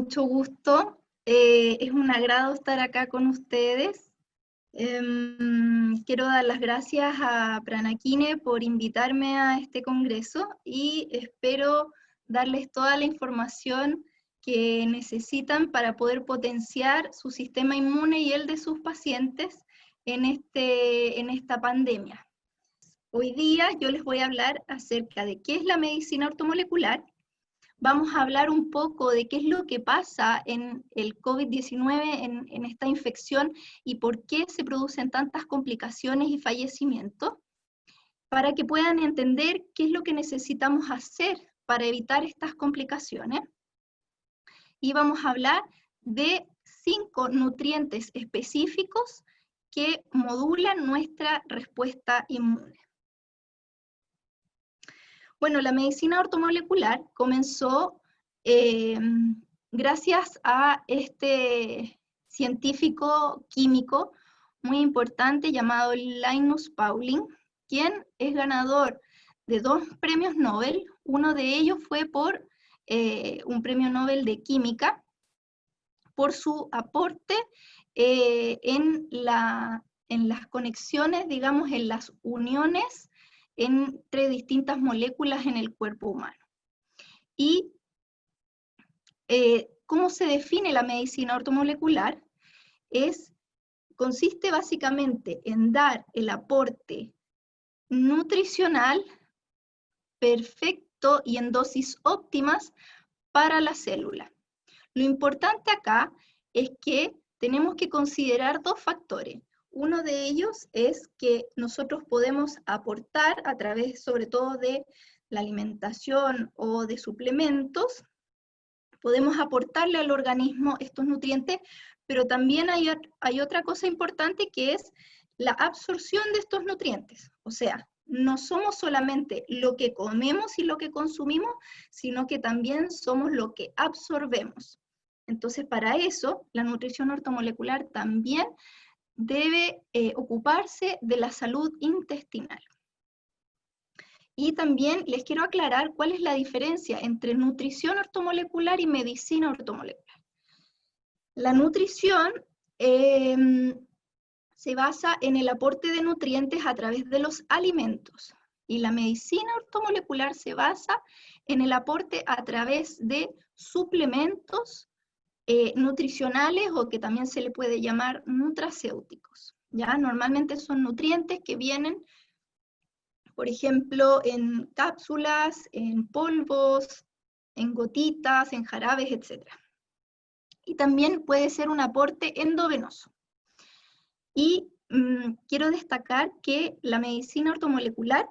mucho gusto. Es un agrado estar acá con ustedes. Quiero dar las gracias a Pranakine por invitarme a este congreso y espero darles toda la información que necesitan para poder potenciar su sistema inmune y el de sus pacientes en esta pandemia. Hoy día yo les voy a hablar acerca de qué es la medicina ortomolecular. Vamos a hablar un poco de qué es lo que pasa en el COVID-19, en esta infección, y por qué se producen tantas complicaciones y fallecimientos, para que puedan entender qué es lo que necesitamos hacer para evitar estas complicaciones. Y vamos a hablar de 5 nutrientes específicos que modulan nuestra respuesta inmune. Bueno, la medicina ortomolecular comenzó gracias a este científico químico muy importante llamado Linus Pauling, quien es ganador de 2 premios Nobel. Uno de ellos fue por un premio Nobel de Química, por su aporte en las conexiones, digamos, en las uniones entre distintas moléculas en el cuerpo humano. Y ¿cómo se define la medicina ortomolecular? Consiste básicamente en dar el aporte nutricional perfecto y en dosis óptimas para la célula. Lo importante acá es que tenemos que considerar 2 factores. Uno de ellos es que nosotros podemos aportar a través sobre todo de la alimentación o de suplementos, podemos aportarle al organismo estos nutrientes, pero también hay otra cosa importante que es la absorción de estos nutrientes. O sea, no somos solamente lo que comemos y lo que consumimos, sino que también somos lo que absorbemos. Entonces, para eso, la nutrición ortomolecular también debe ocuparse de la salud intestinal. Y también les quiero aclarar cuál es la diferencia entre nutrición ortomolecular y medicina ortomolecular. La nutrición se basa en el aporte de nutrientes a través de los alimentos, y la medicina ortomolecular se basa en el aporte a través de suplementos nutricionales, o que también se le puede llamar nutracéuticos. ¿Ya? Normalmente son nutrientes que vienen, por ejemplo, en cápsulas, en polvos, en gotitas, en jarabes, etc. Y también puede ser un aporte endovenoso. Y quiero destacar que la medicina ortomolecular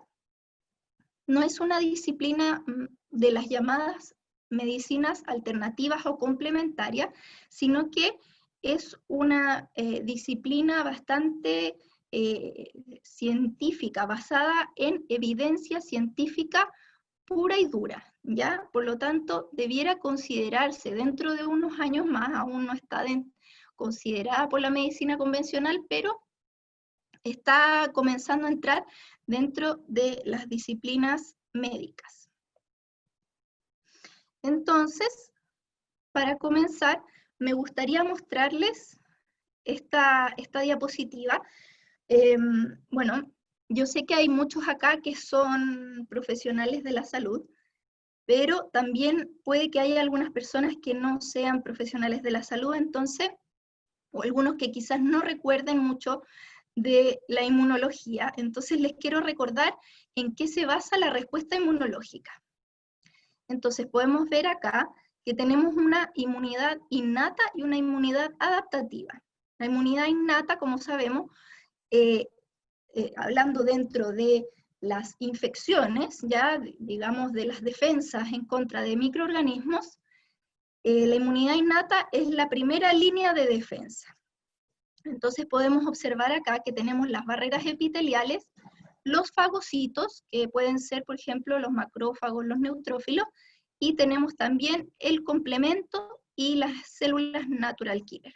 no es una disciplina de las llamadas medicinas alternativas o complementarias, sino que es una disciplina bastante científica, basada en evidencia científica pura y dura, ¿ya? Por lo tanto, debiera considerarse dentro de unos años más, aún no está considerada por la medicina convencional, pero está comenzando a entrar dentro de las disciplinas médicas. Entonces, para comenzar, me gustaría mostrarles esta diapositiva. Bueno, yo sé que hay muchos acá que son profesionales de la salud, pero también puede que haya algunas personas que no sean profesionales de la salud, entonces, o algunos que quizás no recuerden mucho de la inmunología. Entonces les quiero recordar en qué se basa la respuesta inmunológica. Entonces podemos ver acá que tenemos una inmunidad innata y una inmunidad adaptativa. La inmunidad innata, como sabemos, hablando dentro de las infecciones, ya digamos de las defensas en contra de microorganismos, la inmunidad innata es la primera línea de defensa. Entonces podemos observar acá que tenemos las barreras epiteliales, los fagocitos, que pueden ser, por ejemplo, los macrófagos, los neutrófilos, y tenemos también el complemento y las células natural killer.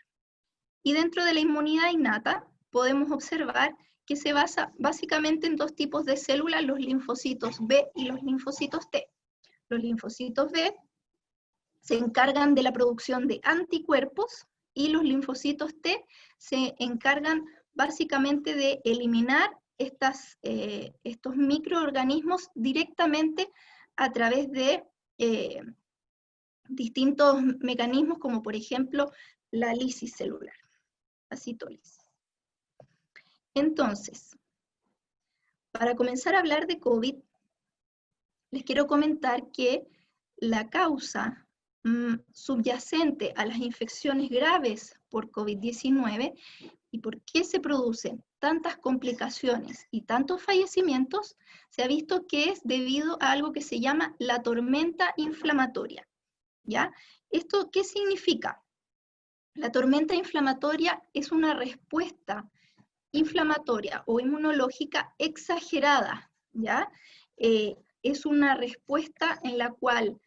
Y dentro de la inmunidad innata podemos observar que se basa básicamente en 2 tipos de células, los linfocitos B y los linfocitos T. Los linfocitos B se encargan de la producción de anticuerpos y los linfocitos T se encargan básicamente de eliminar estos microorganismos directamente a través de distintos mecanismos, como por ejemplo la lisis celular, la citólisis. Entonces, para comenzar a hablar de COVID, les quiero comentar que la causa subyacente a las infecciones graves por COVID-19 y por qué se producen tantas complicaciones y tantos fallecimientos, se ha visto que es debido a algo que se llama la tormenta inflamatoria, ¿ya? ¿Esto qué significa? La tormenta inflamatoria es una respuesta inflamatoria o inmunológica exagerada, ¿ya? Es una respuesta en la cual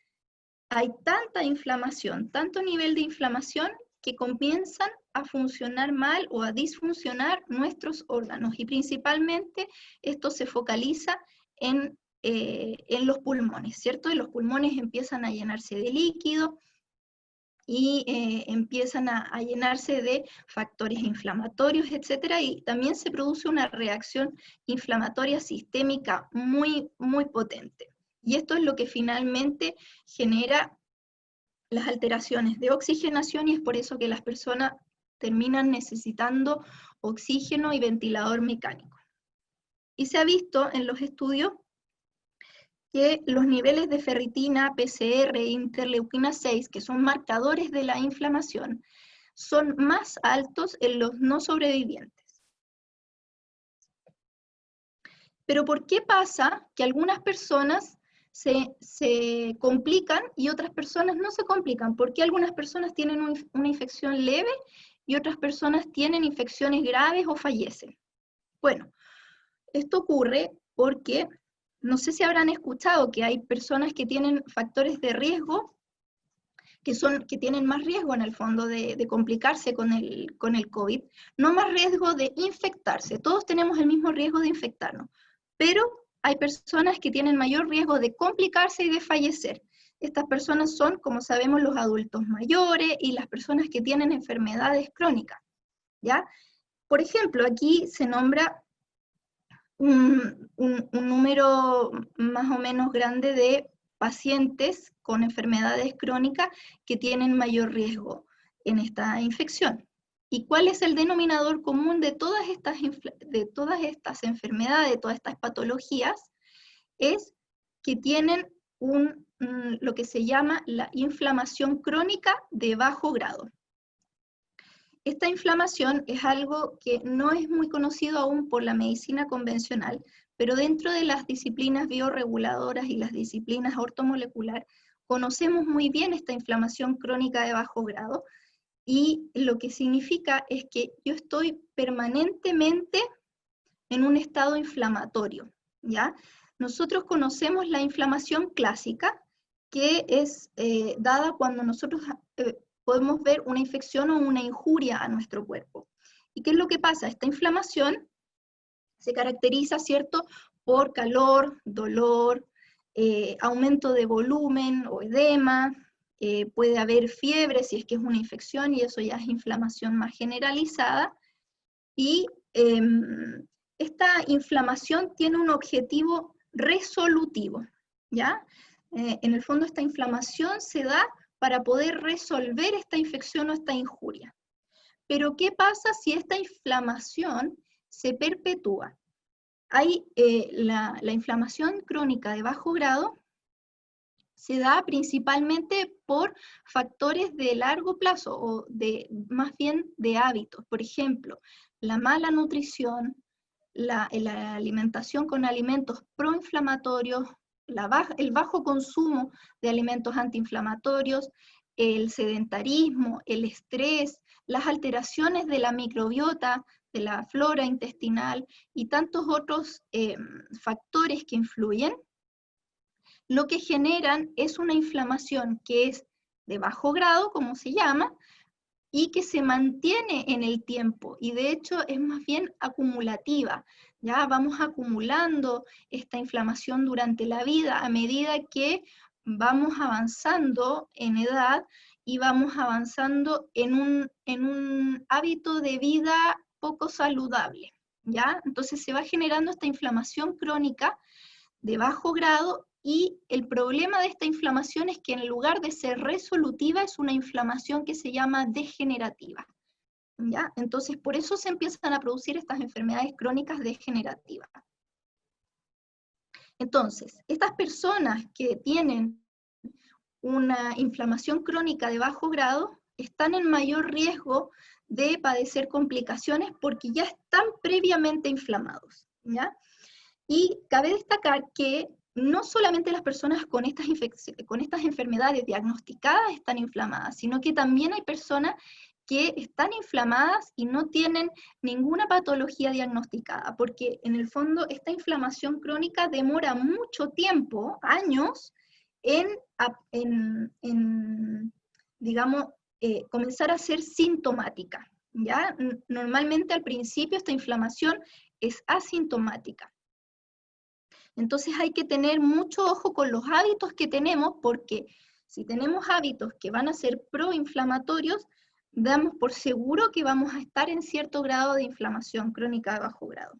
hay tanta inflamación, tanto nivel de inflamación, que comienzan a funcionar mal o a disfuncionar nuestros órganos, y principalmente esto se focaliza en los pulmones, ¿cierto? Y los pulmones empiezan a llenarse de líquido, y empiezan a llenarse de factores inflamatorios, etcétera, y también se produce una reacción inflamatoria sistémica muy, muy potente. Y esto es lo que finalmente genera las alteraciones de oxigenación, y es por eso que las personas terminan necesitando oxígeno y ventilador mecánico. Y se ha visto en los estudios que los niveles de ferritina, PCR e interleuquina 6, que son marcadores de la inflamación, son más altos en los no sobrevivientes. Pero ¿por qué pasa que algunas personas se complican y otras personas no se complican? ¿Por qué algunas personas tienen una infección leve y otras personas tienen infecciones graves o fallecen? Bueno, esto ocurre porque no sé si habrán escuchado que hay personas que tienen factores de riesgo, que tienen más riesgo en el fondo de complicarse con el COVID, no más riesgo de infectarse. Todos tenemos el mismo riesgo de infectarnos, pero hay personas que tienen mayor riesgo de complicarse y de fallecer. Estas personas son, como sabemos, los adultos mayores y las personas que tienen enfermedades crónicas, ¿ya? Por ejemplo, aquí se nombra un número más o menos grande de pacientes con enfermedades crónicas que tienen mayor riesgo en esta infección. ¿Y cuál es el denominador común de todas estas enfermedades, de todas estas patologías? Es que tienen lo que se llama la inflamación crónica de bajo grado. Esta inflamación es algo que no es muy conocido aún por la medicina convencional, pero dentro de las disciplinas bioreguladoras y las disciplinas ortomolecular, conocemos muy bien esta inflamación crónica de bajo grado, y lo que significa es que yo estoy permanentemente en un estado inflamatorio, ¿ya? Nosotros conocemos la inflamación clásica, que es dada cuando nosotros podemos ver una infección o una injuria a nuestro cuerpo. ¿Y qué es lo que pasa? Esta inflamación se caracteriza, ¿cierto?, por calor, dolor, aumento de volumen o edema, puede haber fiebre si es que es una infección, y eso ya es inflamación más generalizada, y esta inflamación tiene un objetivo resolutivo, ¿ya? En el fondo esta inflamación se da para poder resolver esta infección o esta injuria. Pero ¿qué pasa si esta inflamación se perpetúa? Hay la inflamación crónica de bajo grado se da principalmente por factores de largo plazo, o más bien de hábitos. Por ejemplo, la mala nutrición, la alimentación con alimentos proinflamatorios, el bajo consumo de alimentos antiinflamatorios, el sedentarismo, el estrés, las alteraciones de la microbiota, de la flora intestinal y tantos otros factores que influyen, lo que generan es una inflamación que es de bajo grado, como se llama, y que se mantiene en el tiempo, y de hecho es más bien acumulativa. Ya vamos acumulando esta inflamación durante la vida a medida que vamos avanzando en edad y vamos avanzando en un hábito de vida poco saludable, ¿ya? Entonces se va generando esta inflamación crónica de bajo grado, y el problema de esta inflamación es que en lugar de ser resolutiva, es una inflamación que se llama degenerativa, ¿ya? Entonces por eso se empiezan a producir estas enfermedades crónicas degenerativas. Entonces, estas personas que tienen una inflamación crónica de bajo grado están en mayor riesgo de padecer complicaciones porque ya están previamente inflamados, ¿ya? Y cabe destacar que no solamente las personas con estas enfermedades diagnosticadas están inflamadas, sino que también hay personas que están inflamadas y no tienen ninguna patología diagnosticada, porque en el fondo esta inflamación crónica demora mucho tiempo, años, digamos, comenzar a ser sintomática, ¿ya? Normalmente al principio esta inflamación es asintomática. Entonces hay que tener mucho ojo con los hábitos que tenemos, porque si tenemos hábitos que van a ser proinflamatorios, damos por seguro que vamos a estar en cierto grado de inflamación crónica de bajo grado.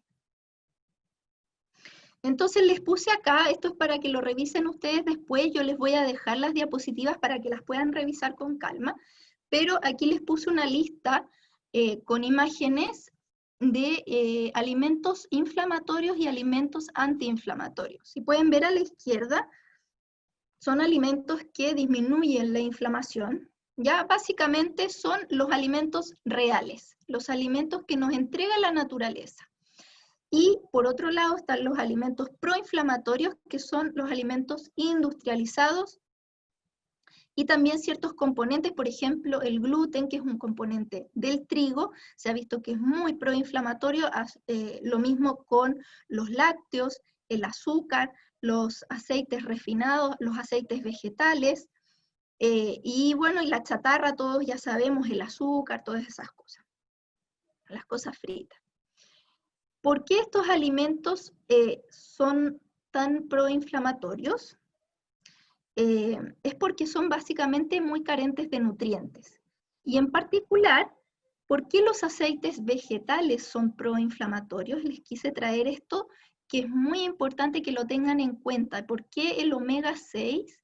Entonces les puse acá, esto es para que lo revisen ustedes después, yo les voy a dejar las diapositivas para que las puedan revisar con calma, pero aquí les puse una lista con imágenes de alimentos inflamatorios y alimentos antiinflamatorios. Si pueden ver a la izquierda, son alimentos que disminuyen la inflamación. Ya básicamente son los alimentos reales, los alimentos que nos entrega la naturaleza. Y por otro lado están los alimentos proinflamatorios, que son los alimentos industrializados, y también ciertos componentes, por ejemplo, el gluten, que es un componente del trigo, se ha visto que es muy proinflamatorio, lo mismo con los lácteos, el azúcar, los aceites refinados, los aceites vegetales, y bueno, y la chatarra, todos ya sabemos, el azúcar, todas esas cosas, las cosas fritas. ¿Por qué estos alimentos son tan proinflamatorios? Es porque son básicamente muy carentes de nutrientes. Y en particular, ¿por qué los aceites vegetales son proinflamatorios? Les quise traer esto, que es muy importante que lo tengan en cuenta. ¿Por qué el omega 6,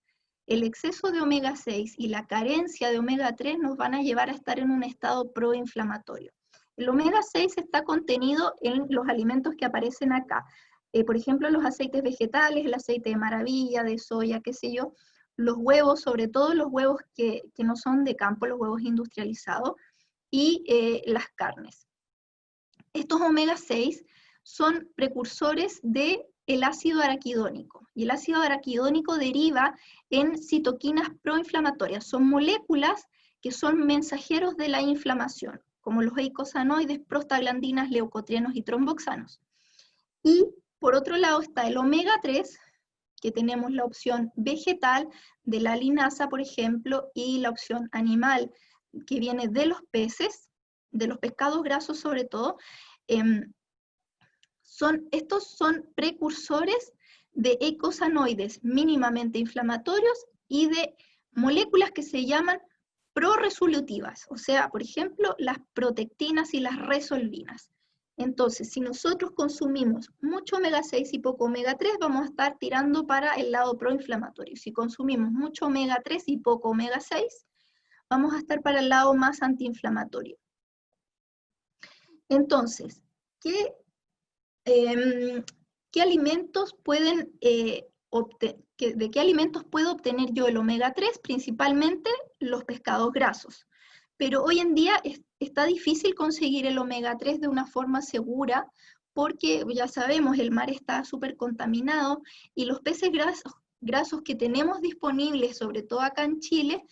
el exceso de omega 6 y la carencia de omega 3 nos van a llevar a estar en un estado proinflamatorio? El omega 6 está contenido en los alimentos que aparecen acá. Por ejemplo, los aceites vegetales, el aceite de maravilla, de soya, qué sé yo, los huevos, sobre todo los huevos que no son de campo, los huevos industrializados, y las carnes. Estos omega 6 son precursores del ácido araquidónico, y el ácido araquidónico deriva en citoquinas proinflamatorias. Son moléculas que son mensajeros de la inflamación, como los eicosanoides, prostaglandinas, leucotrienos y tromboxanos. Y por otro lado está el omega 3, que tenemos la opción vegetal de la linasa, por ejemplo, y la opción animal, que viene de los peces, de los pescados grasos sobre todo. Estos son precursores de eicosanoides mínimamente inflamatorios y de moléculas que se llaman proresolutivas, o sea, por ejemplo, las protectinas y las resolvinas. Entonces, si nosotros consumimos mucho omega 6 y poco omega 3, vamos a estar tirando para el lado proinflamatorio. Si consumimos mucho omega 3 y poco omega 6, vamos a estar para el lado más antiinflamatorio. Entonces, ¿qué alimentos ¿de qué alimentos puedo obtener yo el omega 3? Principalmente los pescados grasos. Pero hoy en día está difícil conseguir el omega 3 de una forma segura, porque ya sabemos, el mar está súper contaminado, y los peces grasos que tenemos disponibles, sobre todo acá en Chile,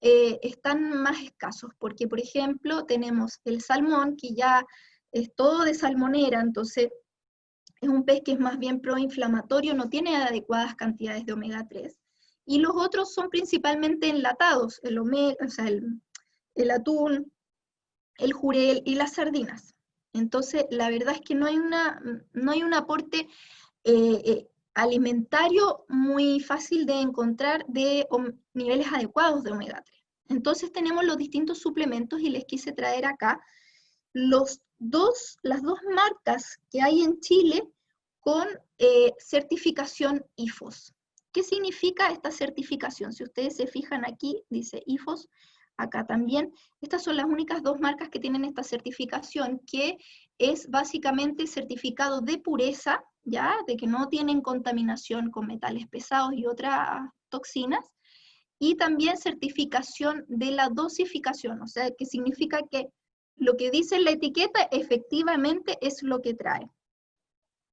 están más escasos, porque por ejemplo tenemos el salmón, que ya es todo de salmonera, entonces es un pez que es más bien proinflamatorio, no tiene adecuadas cantidades de omega 3, y los otros son principalmente enlatados, el atún, el jurel y las sardinas. Entonces, la verdad es que no hay un aporte alimentario muy fácil de encontrar de niveles adecuados de omega 3. Entonces tenemos los distintos suplementos y les quise traer acá las dos marcas que hay en Chile con certificación IFOS. ¿Qué significa esta certificación? Si ustedes se fijan aquí, dice IFOS, acá también. Estas son las únicas dos marcas que tienen esta certificación, que es básicamente certificado de pureza, ¿ya? De que no tienen contaminación con metales pesados y otras toxinas, y también certificación de la dosificación, o sea, que significa que lo que dice la etiqueta efectivamente es lo que trae,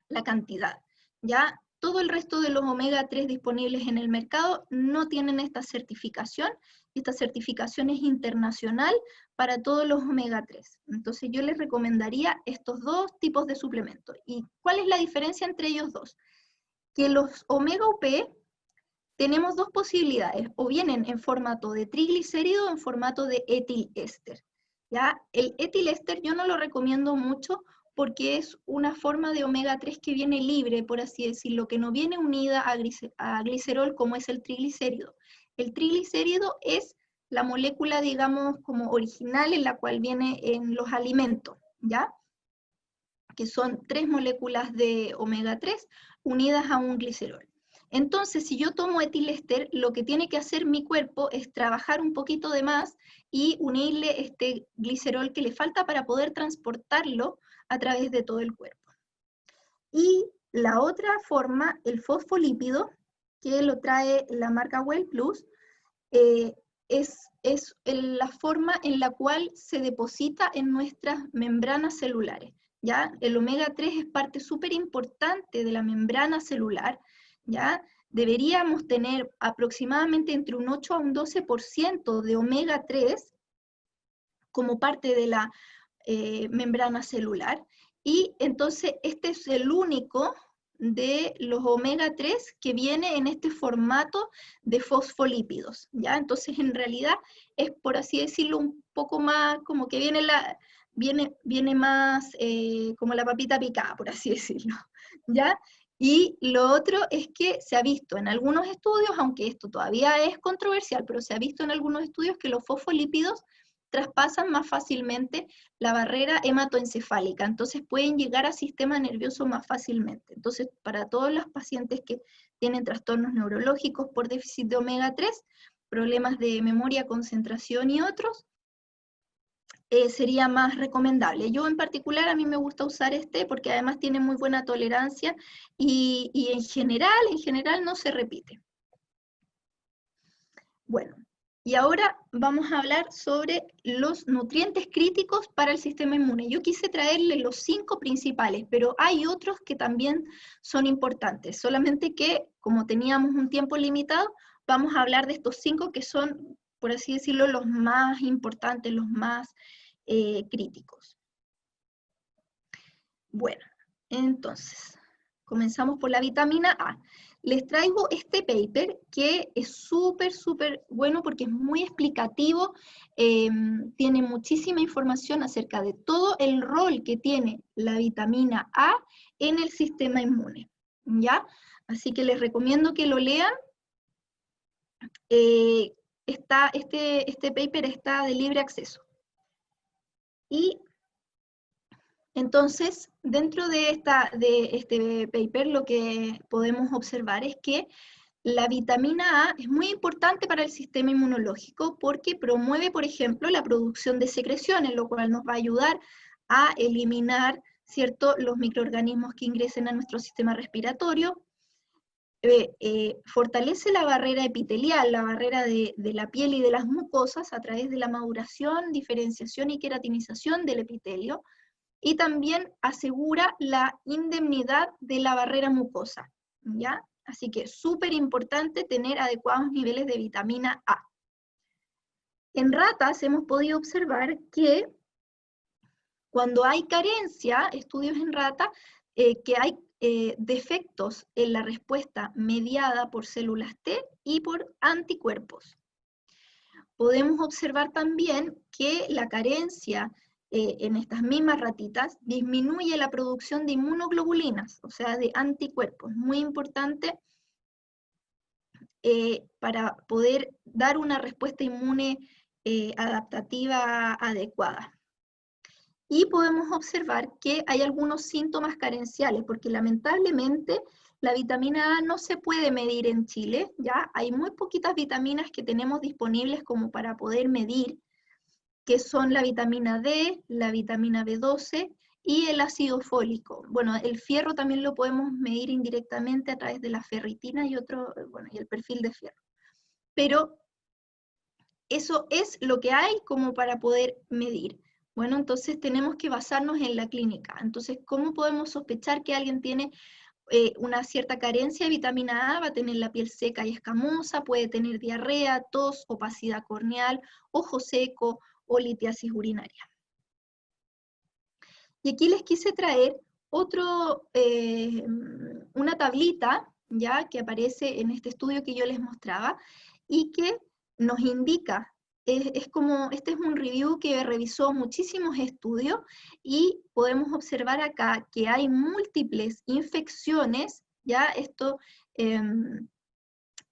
la cantidad. Ya todo el resto de los omega 3 disponibles en el mercado no tienen esta certificación. Esta certificación es internacional para todos los omega 3. Entonces yo les recomendaría estos dos tipos de suplementos. ¿Y cuál es la diferencia entre ellos dos? Que los omega UP tenemos dos posibilidades, o vienen en formato de triglicérido o en formato de etiléster. ¿Ya? El etiléster yo no lo recomiendo mucho porque es una forma de omega 3 que viene libre, por así decirlo, que no viene unida a glicerol como es el triglicérido. El triglicérido es la molécula, digamos, como original en la cual viene en los alimentos, ¿ya? Que son 3 moléculas de omega 3 unidas a un glicerol. Entonces, si yo tomo etilester, lo que tiene que hacer mi cuerpo es trabajar un poquito de más y unirle este glicerol que le falta para poder transportarlo a través de todo el cuerpo. Y la otra forma, el fosfolípido, que lo trae la marca Well Plus, es la forma en la cual se deposita en nuestras membranas celulares. ¿Ya? El omega 3 es parte súper importante de la membrana celular, ¿ya? Deberíamos tener aproximadamente entre un 8 a un 12% de omega 3 como parte de la membrana celular, y entonces este es el único de los omega 3 que viene en este formato de fosfolípidos, ¿ya? Entonces en realidad es, por así decirlo, un poco más, como que viene más como la papita picada, por así decirlo, ¿ya? Y lo otro es que se ha visto en algunos estudios, aunque esto todavía es controversial, pero se ha visto en algunos estudios que los fosfolípidos traspasan más fácilmente la barrera hematoencefálica, entonces pueden llegar al sistema nervioso más fácilmente. Entonces, para todos los pacientes que tienen trastornos neurológicos por déficit de omega 3, problemas de memoria, concentración y otros, sería más recomendable. Yo en particular, a mí me gusta usar este porque además tiene muy buena tolerancia y en general no se repite. Bueno, y ahora vamos a hablar sobre los nutrientes críticos para el sistema inmune. Yo quise traerles los 5 principales, pero hay otros que también son importantes, solamente que como teníamos un tiempo limitado, vamos a hablar de estos 5 que son, por así decirlo, los más importantes, los más críticos. Bueno, entonces, comenzamos por la vitamina A. Les traigo este paper que es súper bueno porque es muy explicativo, tiene muchísima información acerca de todo el rol que tiene la vitamina A en el sistema inmune, ¿ya? Así que les recomiendo que lo lean. Este paper está de libre acceso. Y entonces, dentro de este paper, lo que podemos observar es que la vitamina A es muy importante para el sistema inmunológico porque promueve, por ejemplo, la producción de secreciones, lo cual nos va a ayudar a eliminar, ¿cierto?, los microorganismos que ingresen a nuestro sistema respiratorio. Fortalece la barrera epitelial, la barrera de la piel y de las mucosas a través de la maduración, diferenciación y queratinización del epitelio, y también asegura la indemnidad de la barrera mucosa, ¿ya? Así que es súper importante tener adecuados niveles de vitamina A. En ratas hemos podido observar que cuando hay carencia, estudios en ratas, que hay defectos en la respuesta mediada por células T y por anticuerpos. Podemos observar también que la carencia en estas mismas ratitas, disminuye la producción de inmunoglobulinas, o sea, de anticuerpos. Muy importante para poder dar una respuesta inmune adaptativa adecuada. Y podemos observar que hay algunos síntomas carenciales, porque lamentablemente la vitamina A no se puede medir en Chile, ¿ya? Hay muy poquitas vitaminas que tenemos disponibles como para poder medir, que son la vitamina D, la vitamina B12 y el ácido fólico. Bueno, el fierro también lo podemos medir indirectamente a través de la ferritina y y el perfil de fierro. Pero eso es lo que hay como para poder medir. Bueno, entonces tenemos que basarnos en la clínica. Entonces, ¿cómo podemos sospechar que alguien tiene una cierta carencia de vitamina A? Va a tener la piel seca y escamosa, puede tener diarrea, tos, opacidad corneal, ojo seco o litiasis urinaria. Y aquí les quise traer una tablita, ya que aparece en este estudio que yo les mostraba, y que nos indica, este es un review que revisó muchísimos estudios, y podemos observar acá que hay múltiples infecciones, ya esto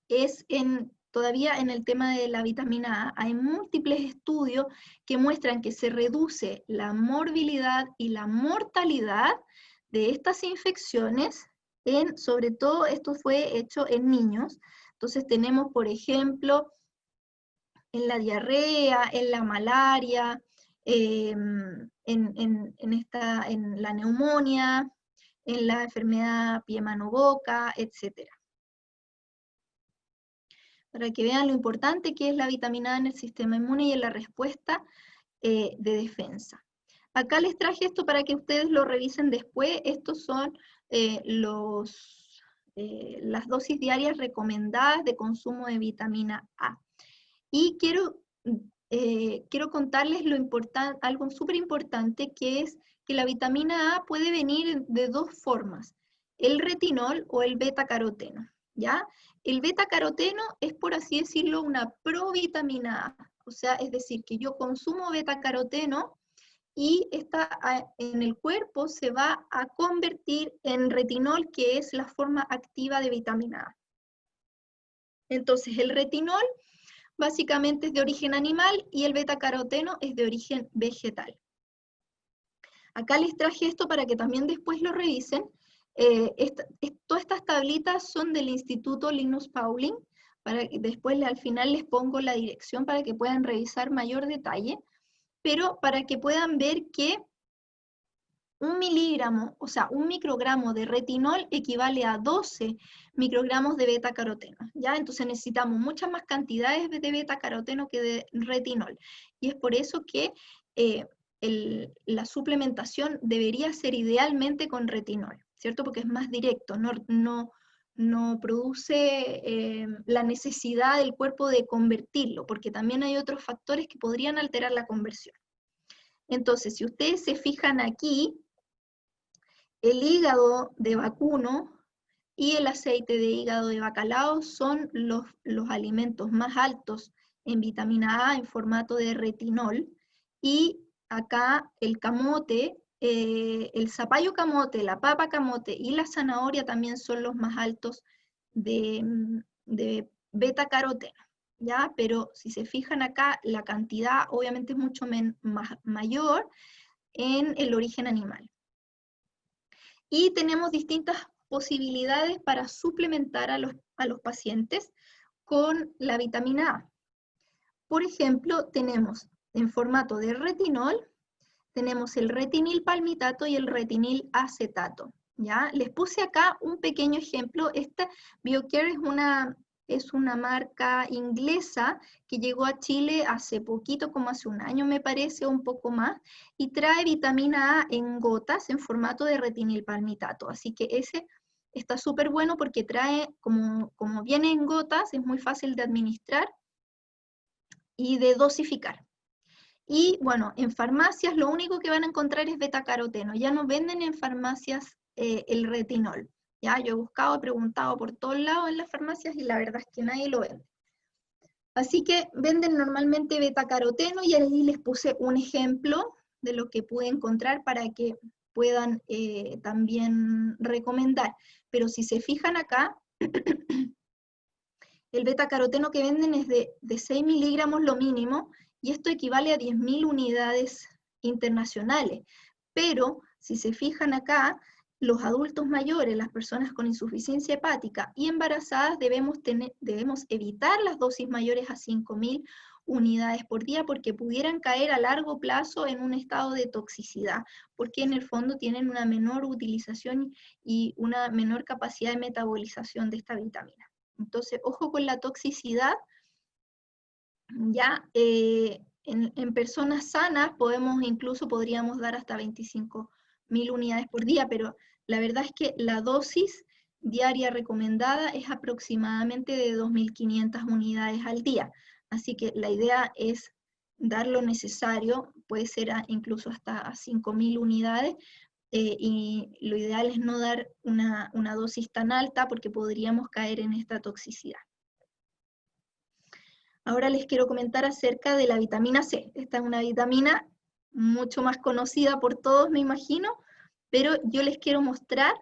es todavía en el tema de la vitamina A, hay múltiples estudios que muestran que se reduce la morbilidad y la mortalidad de estas infecciones, sobre todo esto fue hecho en niños. Entonces tenemos, por ejemplo, en la diarrea, en la malaria, en la neumonía, en la enfermedad pie, mano, boca, etc. Para que vean lo importante que es la vitamina A en el sistema inmune y en la respuesta de defensa. Acá les traje esto para que ustedes lo revisen después. Estos son las dosis diarias recomendadas de consumo de vitamina A. Y quiero contarles algo súper importante, que es que la vitamina A puede venir de dos formas: el retinol o el beta-caroteno, ¿ya? El beta-caroteno es, por así decirlo, una provitamina A, o sea, es decir, que yo consumo beta-caroteno y en el cuerpo se va a convertir en retinol, que es la forma activa de vitamina A. Entonces, el retinol básicamente es de origen animal y el beta-caroteno es de origen vegetal. Acá les traje esto para que también después lo revisen. Todas estas tablitas son del Instituto Linus Pauling, para que después al final les pongo la dirección para que puedan revisar mayor detalle, pero para que puedan ver que 1 miligramo, o sea, 1 microgramo de retinol equivale a 12 microgramos de beta-caroteno, ¿ya? Entonces necesitamos muchas más cantidades de beta-caroteno que de retinol. Y es por eso que la suplementación debería ser idealmente con retinol, ¿cierto? Porque es más directo, no produce la necesidad del cuerpo de convertirlo, porque también hay otros factores que podrían alterar la conversión. Entonces, si ustedes se fijan aquí, el hígado de vacuno y el aceite de hígado de bacalao son los alimentos más altos en vitamina A en formato de retinol, y acá el camote, el zapallo camote, la papa camote y la zanahoria también son los más altos de beta-caroteno, ¿ya? Pero si se fijan acá, la cantidad obviamente es mucho mayor en el origen animal. Y tenemos distintas posibilidades para suplementar a los pacientes con la vitamina A. Por ejemplo, tenemos en formato de retinol, tenemos el retinil palmitato y el retinil acetato, ¿ya? Les puse acá un pequeño ejemplo. Esta BioCare es una marca inglesa que llegó a Chile hace poquito, como hace un año me parece, o un poco más, y trae vitamina A en gotas en formato de retinil palmitato. Así que ese está súper bueno porque trae, como viene en gotas, es muy fácil de administrar y de dosificar. Y bueno, en farmacias lo único que van a encontrar es beta-caroteno. Ya no venden en farmacias el retinol. ¿Ya? Yo he buscado, he preguntado por todos lados en las farmacias y la verdad es que nadie lo vende. Así que venden normalmente beta-caroteno, y ahí les puse un ejemplo de lo que pude encontrar para que puedan también recomendar. Pero si se fijan acá, el betacaroteno que venden es de 6 miligramos lo mínimo, y esto equivale a 10.000 unidades internacionales. Pero si se fijan acá, los adultos mayores, las personas con insuficiencia hepática y embarazadas debemos evitar las dosis mayores a 5.000 unidades por día, porque pudieran caer a largo plazo en un estado de toxicidad, porque en el fondo tienen una menor utilización y una menor capacidad de metabolización de esta vitamina. Entonces, ojo con la toxicidad. Ya en personas sanas podríamos dar hasta 25.000 unidades por día, pero la verdad es que la dosis diaria recomendada es aproximadamente de 2.500 unidades al día. Así que la idea es dar lo necesario, puede ser incluso hasta 5.000 unidades, y lo ideal es no dar una dosis tan alta porque podríamos caer en esta toxicidad. Ahora les quiero comentar acerca de la vitamina C. Esta es una vitamina mucho más conocida por todos, me imagino, pero yo les quiero mostrar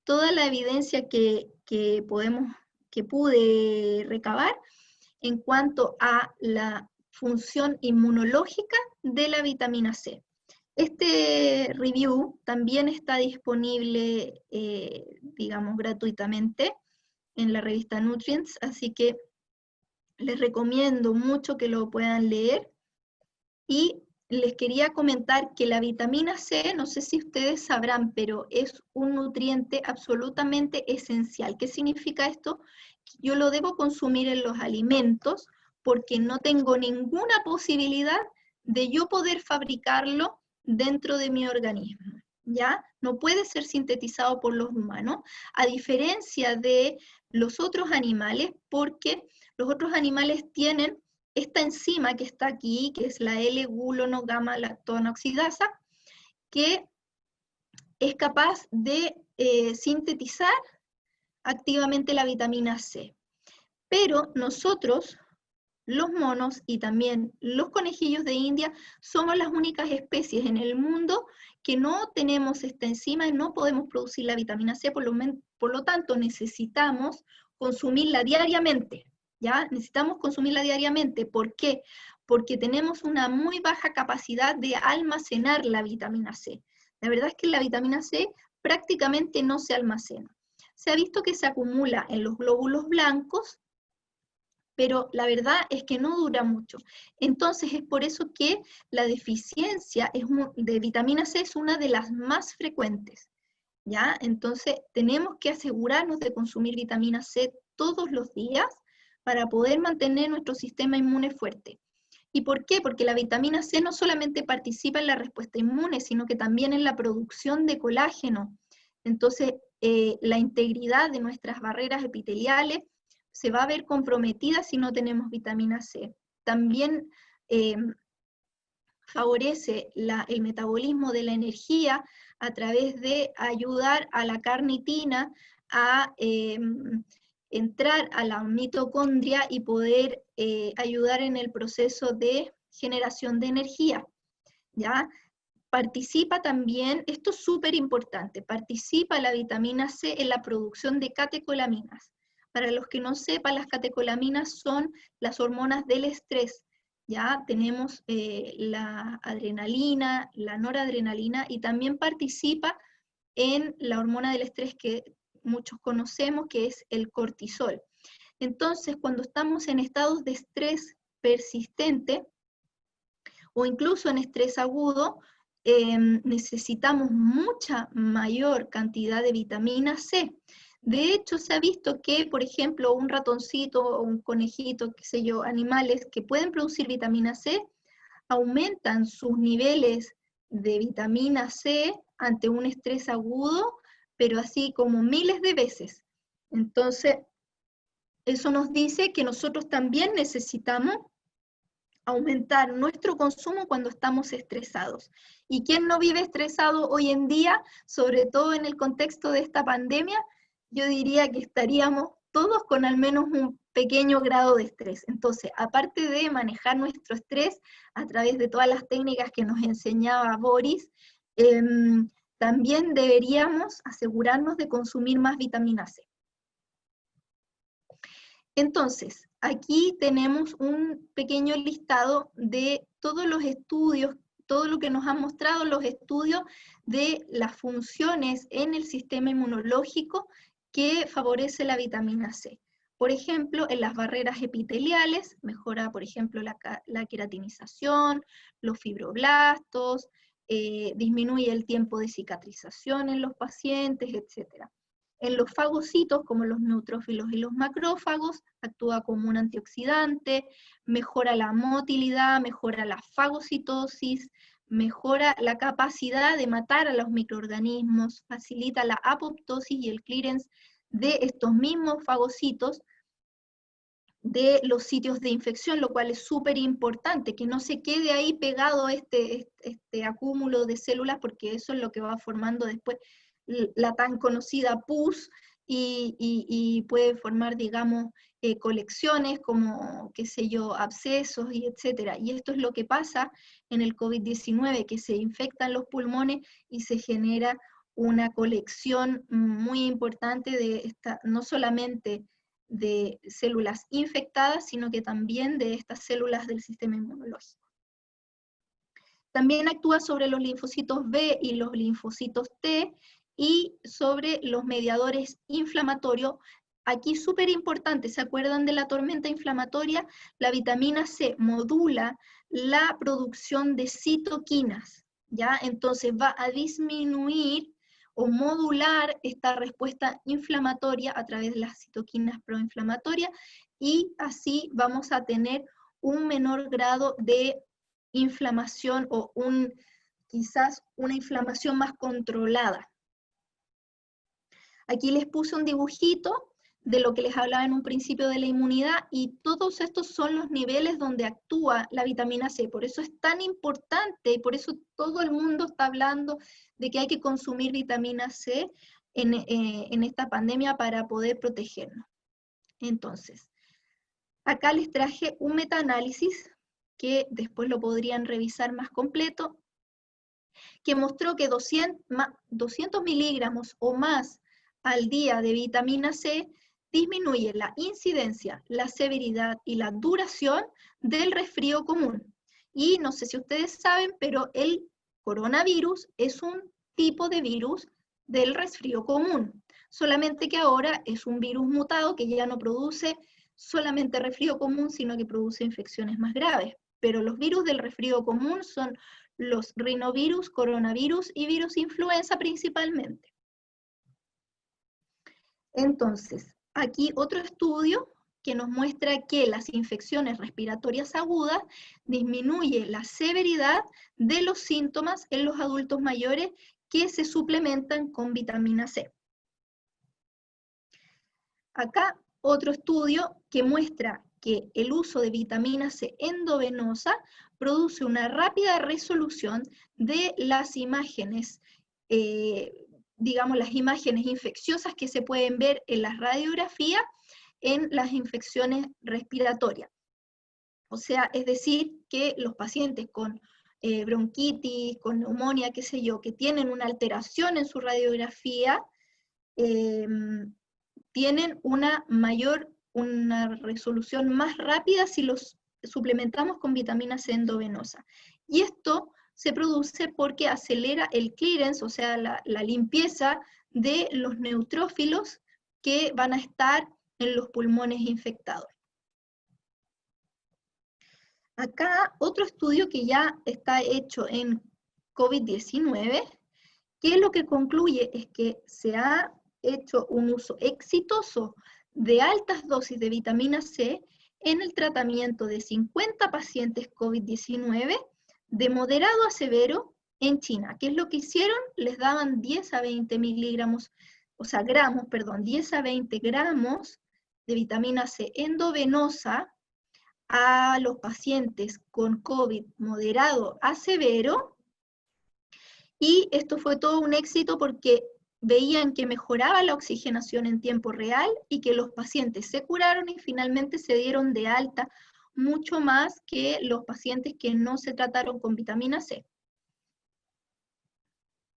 toda la evidencia que pude recabar en cuanto a la función inmunológica de la vitamina C. Este review también está disponible, digamos, gratuitamente en la revista Nutrients, así que les recomiendo mucho que lo puedan leer. Y les quería comentar que la vitamina C, no sé si ustedes sabrán, pero es un nutriente absolutamente esencial. ¿Qué significa esto? Yo lo debo consumir en los alimentos porque no tengo ninguna posibilidad de yo poder fabricarlo dentro de mi organismo, ¿ya? No puede ser sintetizado por los humanos, a diferencia de los otros animales, porque los otros animales tienen esta enzima que está aquí, que es la L-glucono-gamma-lactonoxidasa, que es capaz de sintetizar activamente la vitamina C. Pero nosotros, los monos y también los conejillos de India, somos las únicas especies en el mundo que no tenemos esta enzima y no podemos producir la vitamina C, por lo tanto necesitamos consumirla diariamente. ¿Ya? Necesitamos consumirla diariamente. ¿Por qué? Porque tenemos una muy baja capacidad de almacenar la vitamina C. La verdad es que la vitamina C prácticamente no se almacena. Se ha visto que se acumula en los glóbulos blancos, pero la verdad es que no dura mucho. Entonces es por eso que la deficiencia de vitamina C es una de las más frecuentes. ¿Ya? Entonces tenemos que asegurarnos de consumir vitamina C todos los días para poder mantener nuestro sistema inmune fuerte. ¿Y por qué? Porque la vitamina C no solamente participa en la respuesta inmune, sino que también en la producción de colágeno. Entonces, la integridad de nuestras barreras epiteliales se va a ver comprometida si no tenemos vitamina C. También favorece el metabolismo de la energía a través de ayudar a la carnitina a entrar a la mitocondria y poder ayudar en el proceso de generación de energía, ¿ya? Participa también, esto es súper importante, participa la vitamina C en la producción de catecolaminas. Para los que no sepan, las catecolaminas son las hormonas del estrés. Ya tenemos la adrenalina, la noradrenalina, y también participa en la hormona del estrés que muchos conocemos, que es el cortisol. Entonces, cuando estamos en estados de estrés persistente, o incluso en estrés agudo, necesitamos mucha mayor cantidad de vitamina C. De hecho, se ha visto que, por ejemplo, un ratoncito o un conejito, qué sé yo, animales que pueden producir vitamina C, aumentan sus niveles de vitamina C ante un estrés agudo, pero así como miles de veces. Entonces, eso nos dice que nosotros también necesitamos aumentar nuestro consumo cuando estamos estresados. ¿Y quién no vive estresado hoy en día, sobre todo en el contexto de esta pandemia? Yo diría que estaríamos todos con al menos un pequeño grado de estrés. Entonces, aparte de manejar nuestro estrés a través de todas las técnicas que nos enseñaba Boris, también deberíamos asegurarnos de consumir más vitamina C. Entonces, aquí tenemos un pequeño listado de todos los estudios, todo lo que nos han mostrado los estudios de las funciones en el sistema inmunológico que favorece la vitamina C. Por ejemplo, en las barreras epiteliales, mejora, por ejemplo, la queratinización, los fibroblastos, disminuye el tiempo de cicatrización en los pacientes, etc. En los fagocitos, como los neutrófilos y los macrófagos, actúa como un antioxidante, mejora la motilidad, mejora la fagocitosis, mejora la capacidad de matar a los microorganismos, facilita la apoptosis y el clearance de estos mismos fagocitos de los sitios de infección, lo cual es súper importante, que no se quede ahí pegado este acúmulo de células, porque eso es lo que va formando después la tan conocida pus, y puede formar, digamos, colecciones como, qué sé yo, abscesos y etcétera. Y esto es lo que pasa en el COVID-19, que se infectan los pulmones y se genera una colección muy importante de no solamente de células infectadas, sino que también de estas células del sistema inmunológico. También actúa sobre los linfocitos B y los linfocitos T, y sobre los mediadores inflamatorios. Aquí súper importante, ¿se acuerdan de la tormenta inflamatoria? La vitamina C modula la producción de citoquinas, ¿ya? Entonces va a disminuir o modular esta respuesta inflamatoria a través de las citoquinas proinflamatorias, y así vamos a tener un menor grado de inflamación o quizás una inflamación más controlada. Aquí les puse un dibujito de lo que les hablaba en un principio de la inmunidad, y todos estos son los niveles donde actúa la vitamina C. Por eso es tan importante, y por eso todo el mundo está hablando de que hay que consumir vitamina C en esta pandemia para poder protegernos. Entonces, acá les traje un metaanálisis que después lo podrían revisar más completo, que mostró que 200 miligramos o más al día de vitamina C disminuye la incidencia, la severidad y la duración del resfrío común. Y no sé si ustedes saben, pero el coronavirus es un tipo de virus del resfrío común, solamente que ahora es un virus mutado que ya no produce solamente resfrío común, sino que produce infecciones más graves. Pero los virus del resfrío común son los rinovirus, coronavirus y virus influenza principalmente. Entonces, aquí otro estudio que nos muestra que las infecciones respiratorias agudas disminuye la severidad de los síntomas en los adultos mayores que se suplementan con vitamina C. Acá otro estudio que muestra que el uso de vitamina C endovenosa produce una rápida resolución de las imágenes, digamos las imágenes infecciosas que se pueden ver en las radiografías en las infecciones respiratorias. O sea, es decir, que los pacientes con bronquitis, con neumonía, qué sé yo, que tienen una alteración en su radiografía, tienen una resolución más rápida si los suplementamos con vitamina C endovenosa. Y esto se produce porque acelera el clearance, o sea, la limpieza de los neutrófilos que van a estar en los pulmones infectados. Acá otro estudio que ya está hecho en COVID-19, que lo que concluye es que se ha hecho un uso exitoso de altas dosis de vitamina C en el tratamiento de 50 pacientes COVID-19 de moderado a severo en China. ¿Qué es lo que hicieron? Les daban 10 a 20 miligramos, o sea, gramos, perdón, 10 a 20 gramos de vitamina C endovenosa a los pacientes con COVID moderado a severo, y esto fue todo un éxito porque veían que mejoraba la oxigenación en tiempo real y que los pacientes se curaron y finalmente se dieron de alta mucho más que los pacientes que no se trataron con vitamina C.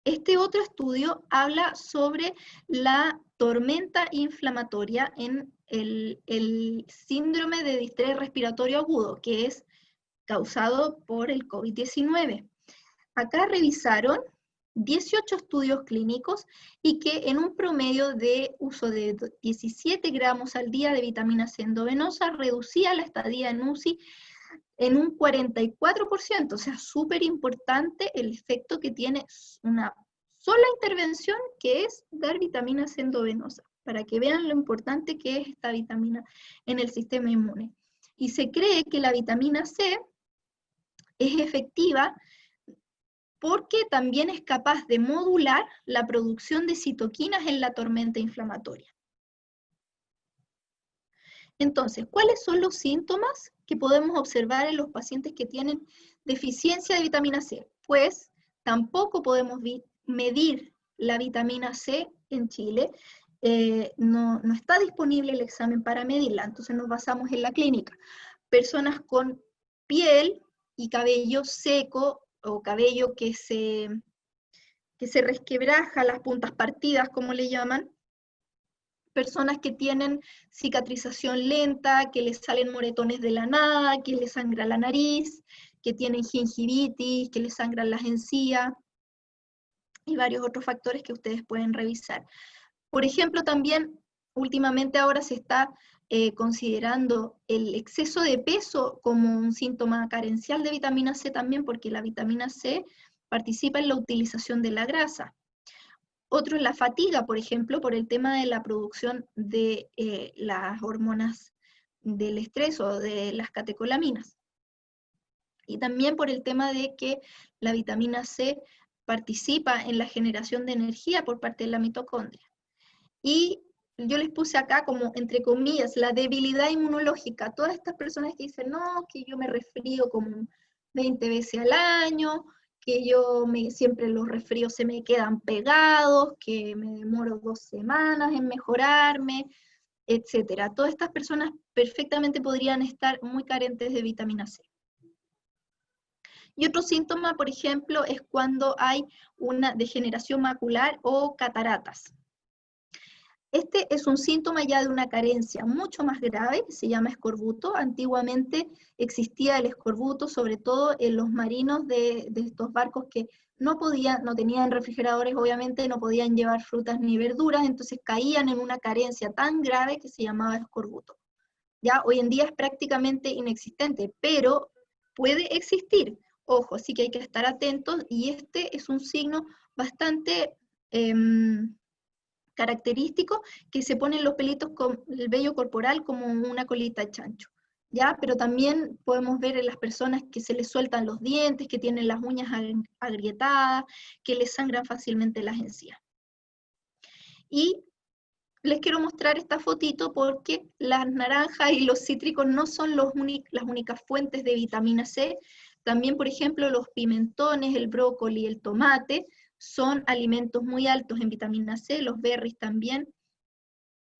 Este otro estudio habla sobre la tormenta inflamatoria en el síndrome de distrés respiratorio agudo, que es causado por el COVID-19. Acá revisaron 18 estudios clínicos y que en un promedio de uso de 17 gramos al día de vitamina C endovenosa reducía la estadía en UCI en un 44%, o sea, súper importante el efecto que tiene una sola intervención, que es dar vitamina C endovenosa, para que vean lo importante que es esta vitamina en el sistema inmune. Y se cree que la vitamina C es efectiva porque también es capaz de modular la producción de citoquinas en la tormenta inflamatoria. Entonces, ¿cuáles son los síntomas que podemos observar en los pacientes que tienen deficiencia de vitamina C? Pues tampoco podemos medir la vitamina C en Chile, no está disponible el examen para medirla, entonces nos basamos en la clínica. Personas con piel y cabello seco o cabello que se resquebraja, las puntas partidas, como le llaman, personas que tienen cicatrización lenta, que les salen moretones de la nada, que les sangra la nariz, que tienen gingivitis, que les sangran las encías, y varios otros factores que ustedes pueden revisar. Por ejemplo, también últimamente ahora se está considerando el exceso de peso como un síntoma carencial de vitamina C también, porque la vitamina C participa en la utilización de la grasa. Otro es la fatiga, por ejemplo, por el tema de la producción de las hormonas del estrés o de las catecolaminas. Y también por el tema de que la vitamina C participa en la generación de energía por parte de la mitocondria. Y yo les puse acá como, entre comillas, la debilidad inmunológica. Todas estas personas que dicen, no, que yo me resfrío como 20 veces al año, que siempre los resfríos se me quedan pegados, que me demoro 2 semanas en mejorarme, etc. Todas estas personas perfectamente podrían estar muy carentes de vitamina C. Y otro síntoma, por ejemplo, es cuando hay una degeneración macular o cataratas. Este es un síntoma ya de una carencia mucho más grave, que se llama escorbuto. Antiguamente existía el escorbuto, sobre todo en los marinos de estos barcos que no tenían refrigeradores, obviamente, no podían llevar frutas ni verduras, entonces caían en una carencia tan grave que se llamaba escorbuto. Ya hoy en día es prácticamente inexistente, pero puede existir. Ojo, así que hay que estar atentos, y este es un signo bastante característico, que se ponen los pelitos con el vello corporal como una colita de chancho, ¿ya? Pero también podemos ver en las personas que se les sueltan los dientes, que tienen las uñas agrietadas, que les sangran fácilmente las encías. Y les quiero mostrar esta fotito porque las naranjas y los cítricos no son las únicas fuentes de vitamina C. También, por ejemplo, los pimentones, el brócoli, el tomate, son alimentos muy altos en vitamina C, los berries también.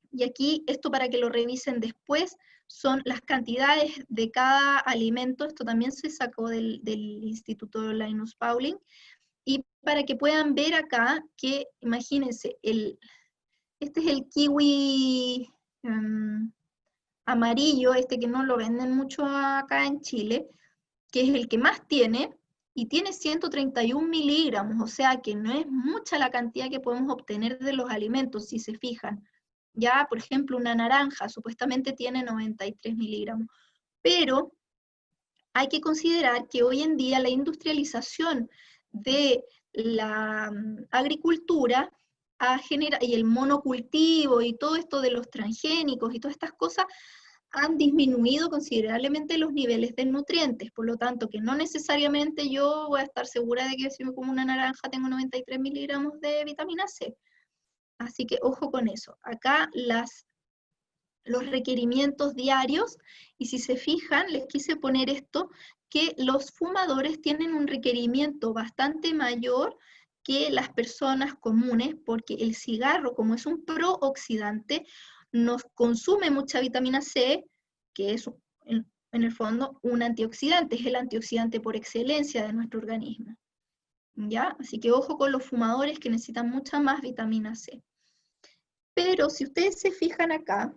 Y aquí, esto para que lo revisen después, son las cantidades de cada alimento. Esto también se sacó del Instituto Linus Pauling. Y para que puedan ver acá que, imagínense, este es el kiwi amarillo, este que no lo venden mucho acá en Chile, que es el que más tiene, y tiene 131 miligramos, o sea que no es mucha la cantidad que podemos obtener de los alimentos, si se fijan. Ya, por ejemplo, una naranja supuestamente tiene 93 miligramos, pero hay que considerar que hoy en día la industrialización de la agricultura y el monocultivo y todo esto de los transgénicos y todas estas cosas han disminuido considerablemente los niveles de nutrientes, por lo tanto que no necesariamente yo voy a estar segura de que si me como una naranja tengo 93 miligramos de vitamina C. Así que ojo con eso. Acá los requerimientos diarios, y si se fijan, les quise poner esto, que los fumadores tienen un requerimiento bastante mayor que las personas comunes, porque el cigarro, como es un prooxidante, nos consume mucha vitamina C, que es en el fondo un antioxidante, es el antioxidante por excelencia de nuestro organismo. ¿Ya? Así que ojo con los fumadores que necesitan mucha más vitamina C. Pero si ustedes se fijan acá,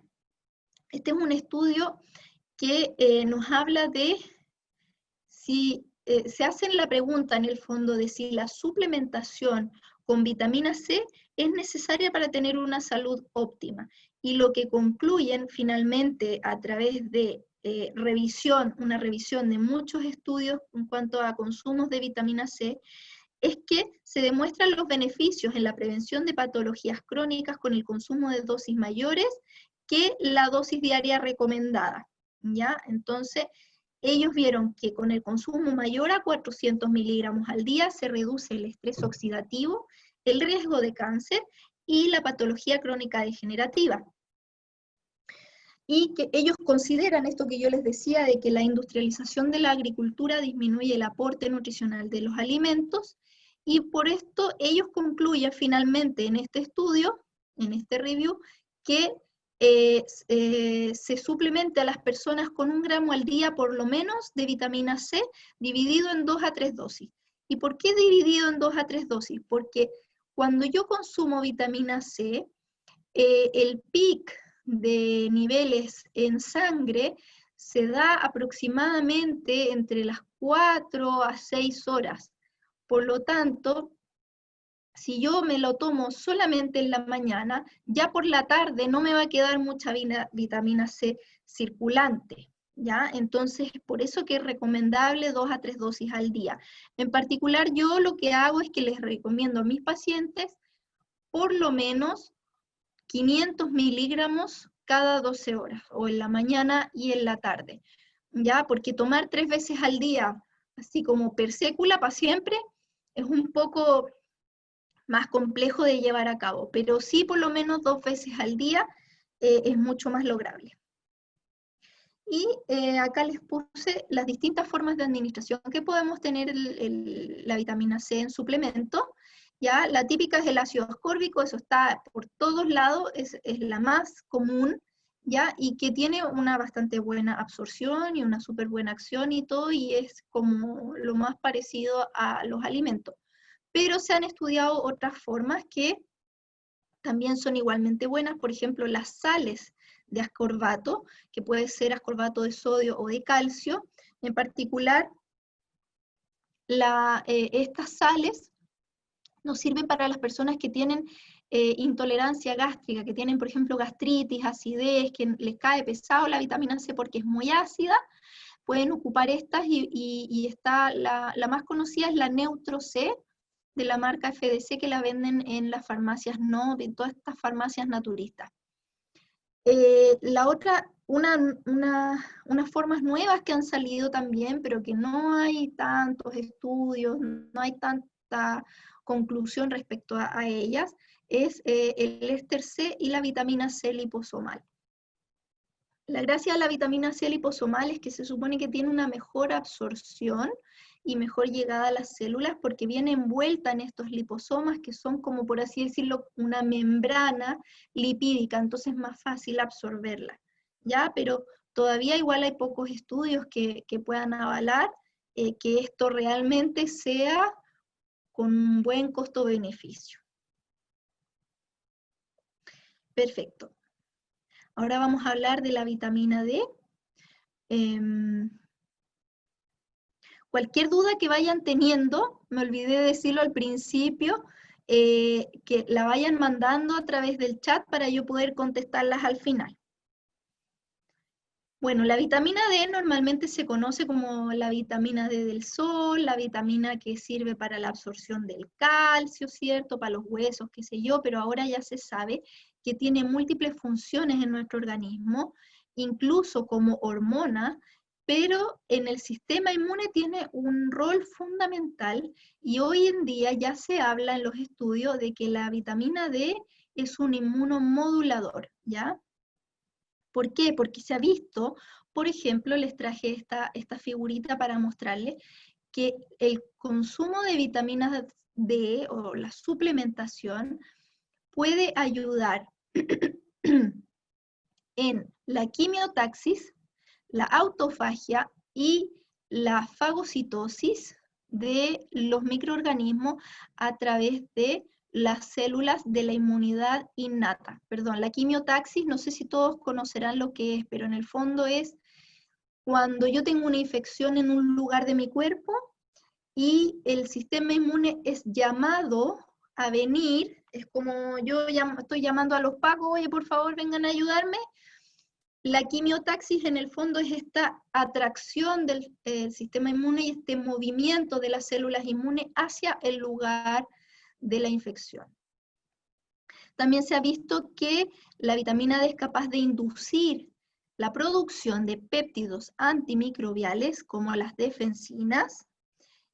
este es un estudio que nos habla de si se hacen la pregunta en el fondo de si la suplementación con vitamina C es necesaria para tener una salud óptima. Y lo que concluyen finalmente a través de una revisión de muchos estudios en cuanto a consumos de vitamina C, es que se demuestran los beneficios en la prevención de patologías crónicas con el consumo de dosis mayores que la dosis diaria recomendada, ¿ya? Entonces, ellos vieron que con el consumo mayor a 400 miligramos al día se reduce el estrés oxidativo, el riesgo de cáncer y la patología crónica degenerativa. Y que ellos consideran esto que yo les decía, de que la industrialización de la agricultura disminuye el aporte nutricional de los alimentos, y por esto ellos concluyen finalmente en este estudio, en este review, que se suplemente a las personas con 1 gramo al día por lo menos de vitamina C, dividido en 2 a 3 dosis. ¿Y por qué dividido en 2 a 3 dosis? Porque cuando yo consumo vitamina C, el pic de niveles en sangre se da aproximadamente entre las 4 a 6 horas. Por lo tanto, si yo me lo tomo solamente en la mañana, ya por la tarde no me va a quedar mucha vitamina C circulante, ¿ya? Entonces, por eso que es recomendable 2 a 3 dosis al día. En particular, yo lo que hago es que les recomiendo a mis pacientes por lo menos 500 miligramos cada 12 horas, o en la mañana y en la tarde, ¿ya? Porque tomar 3 veces al día, así como per sécula para siempre, es un poco más complejo de llevar a cabo, pero sí por lo menos 2 veces al día es mucho más lograble. Y acá les puse las distintas formas de administración que podemos tener la vitamina C en suplemento. ¿Ya? La típica es el ácido ascórbico, eso está por todos lados, es la más común, ¿ya? Y que tiene una bastante buena absorción y una súper buena acción y todo, y es como lo más parecido a los alimentos. Pero se han estudiado otras formas que también son igualmente buenas, por ejemplo, las sales de ascorbato, que puede ser ascorbato de sodio o de calcio. En particular, estas sales nos sirven para las personas que tienen intolerancia gástrica, que tienen, por ejemplo, gastritis, acidez, que les cae pesado la vitamina C porque es muy ácida. Pueden ocupar estas y está la más conocida es la Neutro C, de la marca FDC, que la venden en las farmacias, no, en todas estas farmacias naturistas. La otra, unas formas nuevas que han salido también, pero que no hay tantos estudios, no hay tanta conclusión respecto a ellas, es el éster C y la vitamina C liposomal. La gracia de la vitamina C liposomal es que se supone que tiene una mejor absorción y mejor llegada a las células porque viene envuelta en estos liposomas que son como, por así decirlo, una membrana lipídica, entonces es más fácil absorberla, ¿ya? Pero todavía igual hay pocos estudios que puedan avalar que esto realmente sea con un buen costo-beneficio. Perfecto. Ahora vamos a hablar de la vitamina D. Cualquier duda que vayan teniendo, me olvidé decirlo al principio, que la vayan mandando a través del chat para yo poder contestarlas al final. Bueno, la vitamina D normalmente se conoce como la vitamina D del sol, la vitamina que sirve para la absorción del calcio, ¿cierto? Para los huesos, qué sé yo, pero ahora ya se sabe que tiene múltiples funciones en nuestro organismo, incluso como hormona, pero en el sistema inmune tiene un rol fundamental y hoy en día ya se habla en los estudios de que la vitamina D es un inmunomodulador, ¿ya? ¿Por qué? Porque se ha visto, por ejemplo, les traje esta figurita para mostrarles que el consumo de vitaminas D o la suplementación puede ayudar en la quimiotaxis, la autofagia y la fagocitosis de los microorganismos a través de las células de la inmunidad innata. Perdón, la quimiotaxis, no sé si todos conocerán lo que es, pero en el fondo es cuando yo tengo una infección en un lugar de mi cuerpo y el sistema inmune es llamado a venir, es como yo estoy llamando a los pacos, oye, por favor, vengan a ayudarme. La quimiotaxis en el fondo es esta atracción del sistema inmune y este movimiento de las células inmunes hacia el lugar de la infección. También se ha visto que la vitamina D es capaz de inducir la producción de péptidos antimicrobiales como las defensinas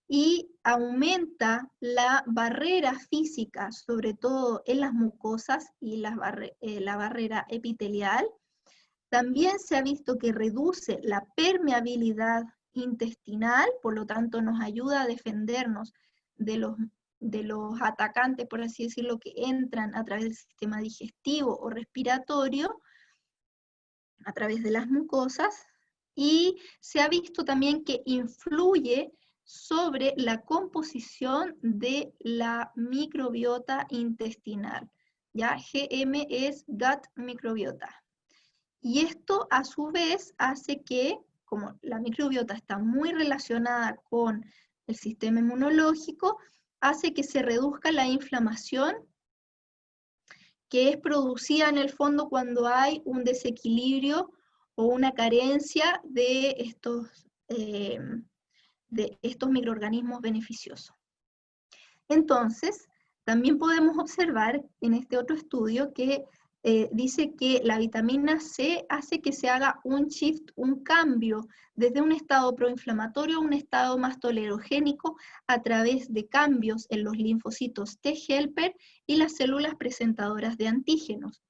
y aumenta la barrera física, sobre todo en las mucosas y la barrera epitelial. También se ha visto que reduce la permeabilidad intestinal, por lo tanto nos ayuda a defendernos de los atacantes, por así decirlo, que entran a través del sistema digestivo o respiratorio, a través de las mucosas, y se ha visto también que influye sobre la composición de la microbiota intestinal. ¿Ya? GM es Gut Microbiota. Y esto a su vez hace que, como la microbiota está muy relacionada con el sistema inmunológico, hace que se reduzca la inflamación que es producida en el fondo cuando hay un desequilibrio o una carencia de estos microorganismos beneficiosos. Entonces, también podemos observar en este otro estudio que dice que la vitamina C hace que se haga un shift, un cambio, desde un estado proinflamatorio a un estado más tolerogénico a través de cambios en los linfocitos T helper y las células presentadoras de antígenos.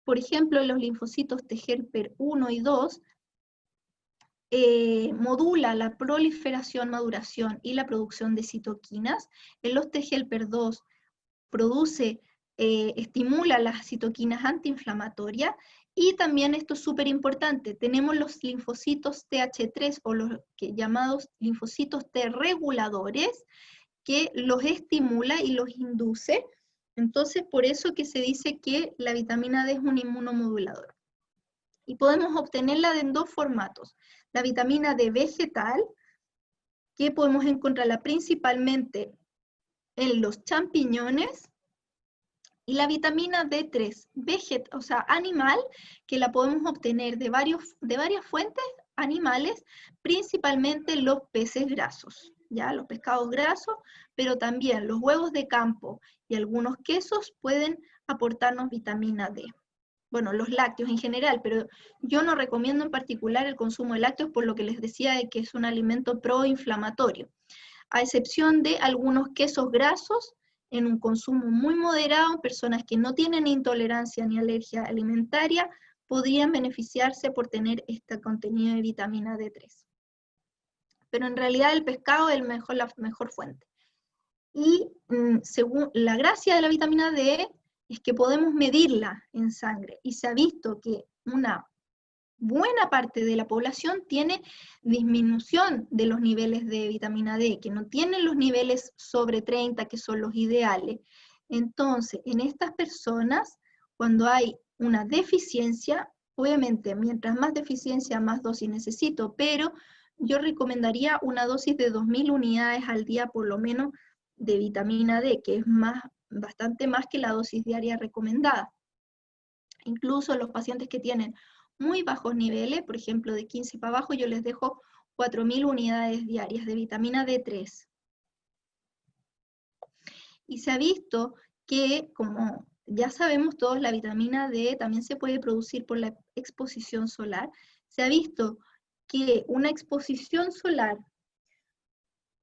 Por ejemplo, en los linfocitos T helper 1 y 2, modula la proliferación, maduración y la producción de citoquinas. En los T helper 2 estimula las citoquinas antiinflamatorias, y también esto es súper importante, tenemos los linfocitos TH3 o los llamados linfocitos T reguladores, que los estimula y los induce. Entonces, por eso que se dice que la vitamina D es un inmunomodulador. Y podemos obtenerla en dos formatos. La vitamina D vegetal, que podemos encontrarla principalmente en los champiñones, y la vitamina D3, o sea, animal, que la podemos obtener de varias fuentes animales, principalmente los peces grasos, ¿ya? Los pescados grasos, pero también los huevos de campo y algunos quesos pueden aportarnos vitamina D. Bueno, los lácteos en general, pero yo no recomiendo en particular el consumo de lácteos por lo que les decía de que es un alimento proinflamatorio, a excepción de algunos quesos grasos en un consumo muy moderado. Personas que no tienen intolerancia ni alergia alimentaria podrían beneficiarse por tener este contenido de vitamina D3. Pero en realidad el pescado es la mejor fuente. Y según la gracia de la vitamina D es que podemos medirla en sangre, y se ha visto que una buena parte de la población tiene disminución de los niveles de vitamina D, que no tienen los niveles sobre 30, que son los ideales. Entonces, en estas personas, cuando hay una deficiencia, obviamente, mientras más deficiencia, más dosis necesito, pero yo recomendaría una dosis de 2000 unidades al día, por lo menos, de vitamina D, que es bastante más que la dosis diaria recomendada. Incluso los pacientes que tienen muy bajos niveles, por ejemplo de 15 para abajo, yo les dejo 4000 unidades diarias de vitamina D3. Y se ha visto que, como ya sabemos todos, la vitamina D también se puede producir por la exposición solar. Se ha visto que una exposición solar,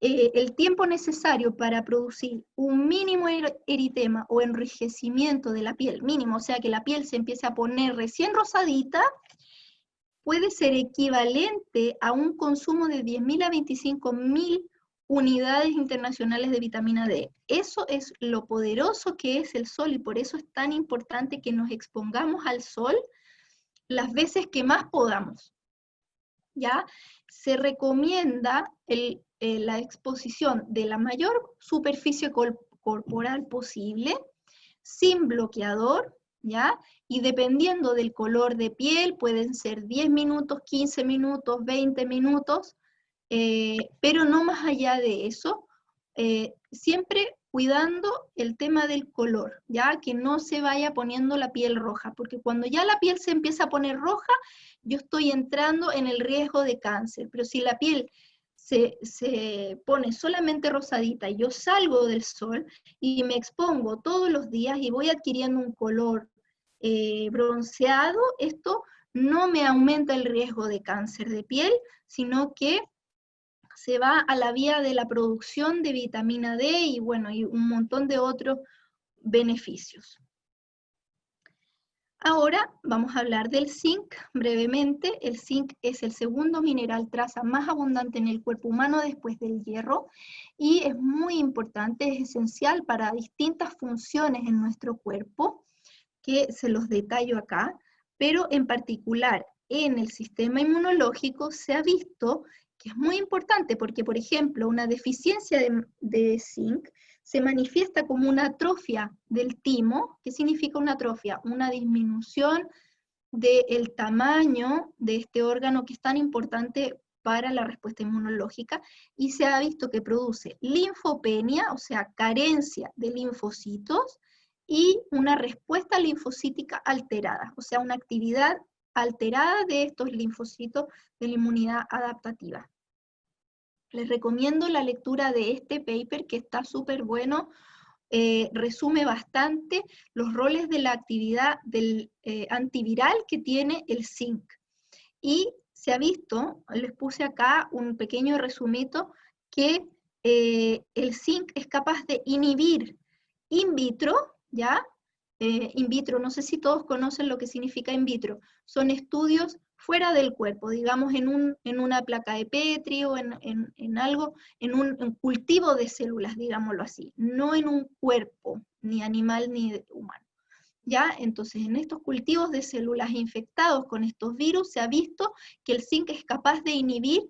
el tiempo necesario para producir un mínimo eritema o enrojecimiento de la piel, mínimo, o sea que la piel se empiece a poner recién rosadita, puede ser equivalente a un consumo de 10.000 a 25.000 unidades internacionales de vitamina D. Eso es lo poderoso que es el sol y por eso es tan importante que nos expongamos al sol las veces que más podamos. ¿Ya? Se recomienda la exposición de la mayor superficie corporal posible, sin bloqueador, ¿ya? Y dependiendo del color de piel, pueden ser 10 minutos, 15 minutos, 20 minutos, pero no más allá de eso, siempre cuidando el tema del color, ya que no se vaya poniendo la piel roja, porque cuando ya la piel se empieza a poner roja, yo estoy entrando en el riesgo de cáncer, pero si la piel se pone solamente rosadita y yo salgo del sol y me expongo todos los días y voy adquiriendo un color bronceado, esto no me aumenta el riesgo de cáncer de piel, sino que se va a la vía de la producción de vitamina D y bueno, y un montón de otros beneficios. Ahora vamos a hablar del zinc brevemente. El zinc es el segundo mineral traza más abundante en el cuerpo humano después del hierro y es muy importante, es esencial para distintas funciones en nuestro cuerpo, que se los detallo acá, pero en particular en el sistema inmunológico se ha visto que es muy importante porque, por ejemplo, una deficiencia de zinc se manifiesta como una atrofia del timo. ¿Qué significa una atrofia? Una disminución del tamaño de este órgano que es tan importante para la respuesta inmunológica, y se ha visto que produce linfopenia, o sea, carencia de linfocitos, y una respuesta linfocítica alterada, o sea, una actividad alterada de estos linfocitos de la inmunidad adaptativa. Les recomiendo la lectura de este paper que está súper bueno, resume bastante los roles de la actividad del antiviral que tiene el zinc. Y se ha visto, les puse acá un pequeño resumito, que el zinc es capaz de inhibir in vitro, ¿ya? In vitro, no sé si todos conocen lo que significa in vitro, son estudios fuera del cuerpo, digamos en una placa de Petri o en algo, en un cultivo de células, digámoslo así, no en un cuerpo, ni animal ni humano. ¿Ya? Entonces, en estos cultivos de células infectados con estos virus, se ha visto que el zinc es capaz de inhibir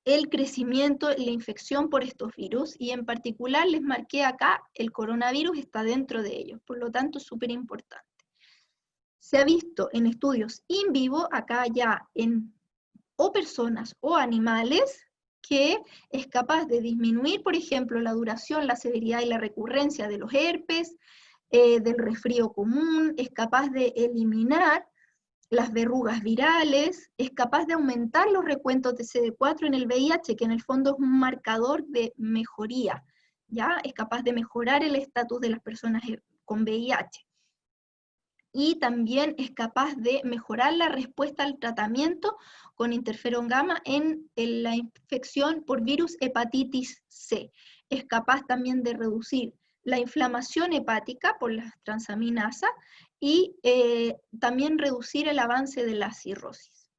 el crecimiento, la infección por estos virus, y en particular les marqué acá, el coronavirus está dentro de ellos, por lo tanto es súper importante. Se ha visto en estudios in vivo, acá ya en o personas o animales, que es capaz de disminuir, por ejemplo, la duración, la severidad y la recurrencia de los herpes, del resfrío común, es capaz de eliminar las verrugas virales, es capaz de aumentar los recuentos de CD4 en el VIH, que en el fondo es un marcador de mejoría, ¿ya? Es capaz de mejorar el estatus de las personas con VIH. Y también es capaz de mejorar la respuesta al tratamiento con interferón gamma en la infección por virus hepatitis C. Es capaz también de reducir la inflamación hepática por las transaminasas y también reducir el avance de la cirrosis.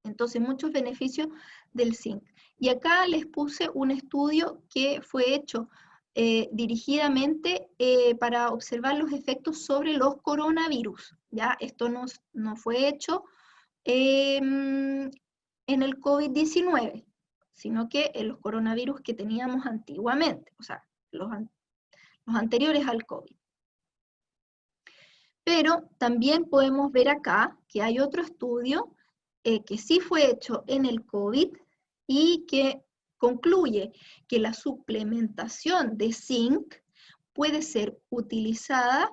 Entonces, muchos beneficios del zinc. Y acá les puse un estudio que fue hecho dirigidamente para observar los efectos sobre los coronavirus. ¿Ya? Esto no fue hecho en el COVID-19, sino que en los coronavirus que teníamos antiguamente, o sea, los anteriores al COVID. Pero también podemos ver acá que hay otro estudio que sí fue hecho en el COVID y que concluye que la suplementación de zinc puede ser utilizada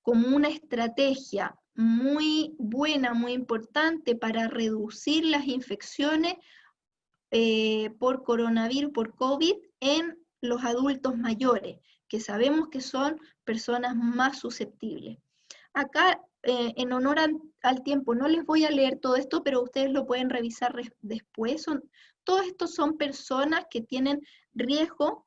como una estrategia muy buena, muy importante para reducir las infecciones por coronavirus, por COVID, en los adultos mayores, que sabemos que son personas más susceptibles. Acá, en honor al tiempo, no les voy a leer todo esto, pero ustedes lo pueden revisar después. Todos estos son personas que tienen riesgo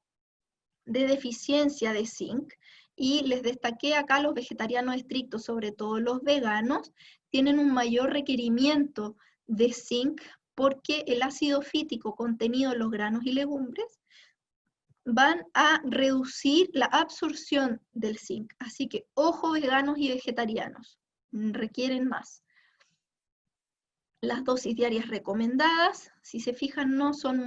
de deficiencia de zinc, y les destaqué acá los vegetarianos estrictos, sobre todo los veganos, tienen un mayor requerimiento de zinc porque el ácido fítico contenido en los granos y legumbres van a reducir la absorción del zinc. Así que, ojo veganos y vegetarianos, requieren más. Las dosis diarias recomendadas, si se fijan, no son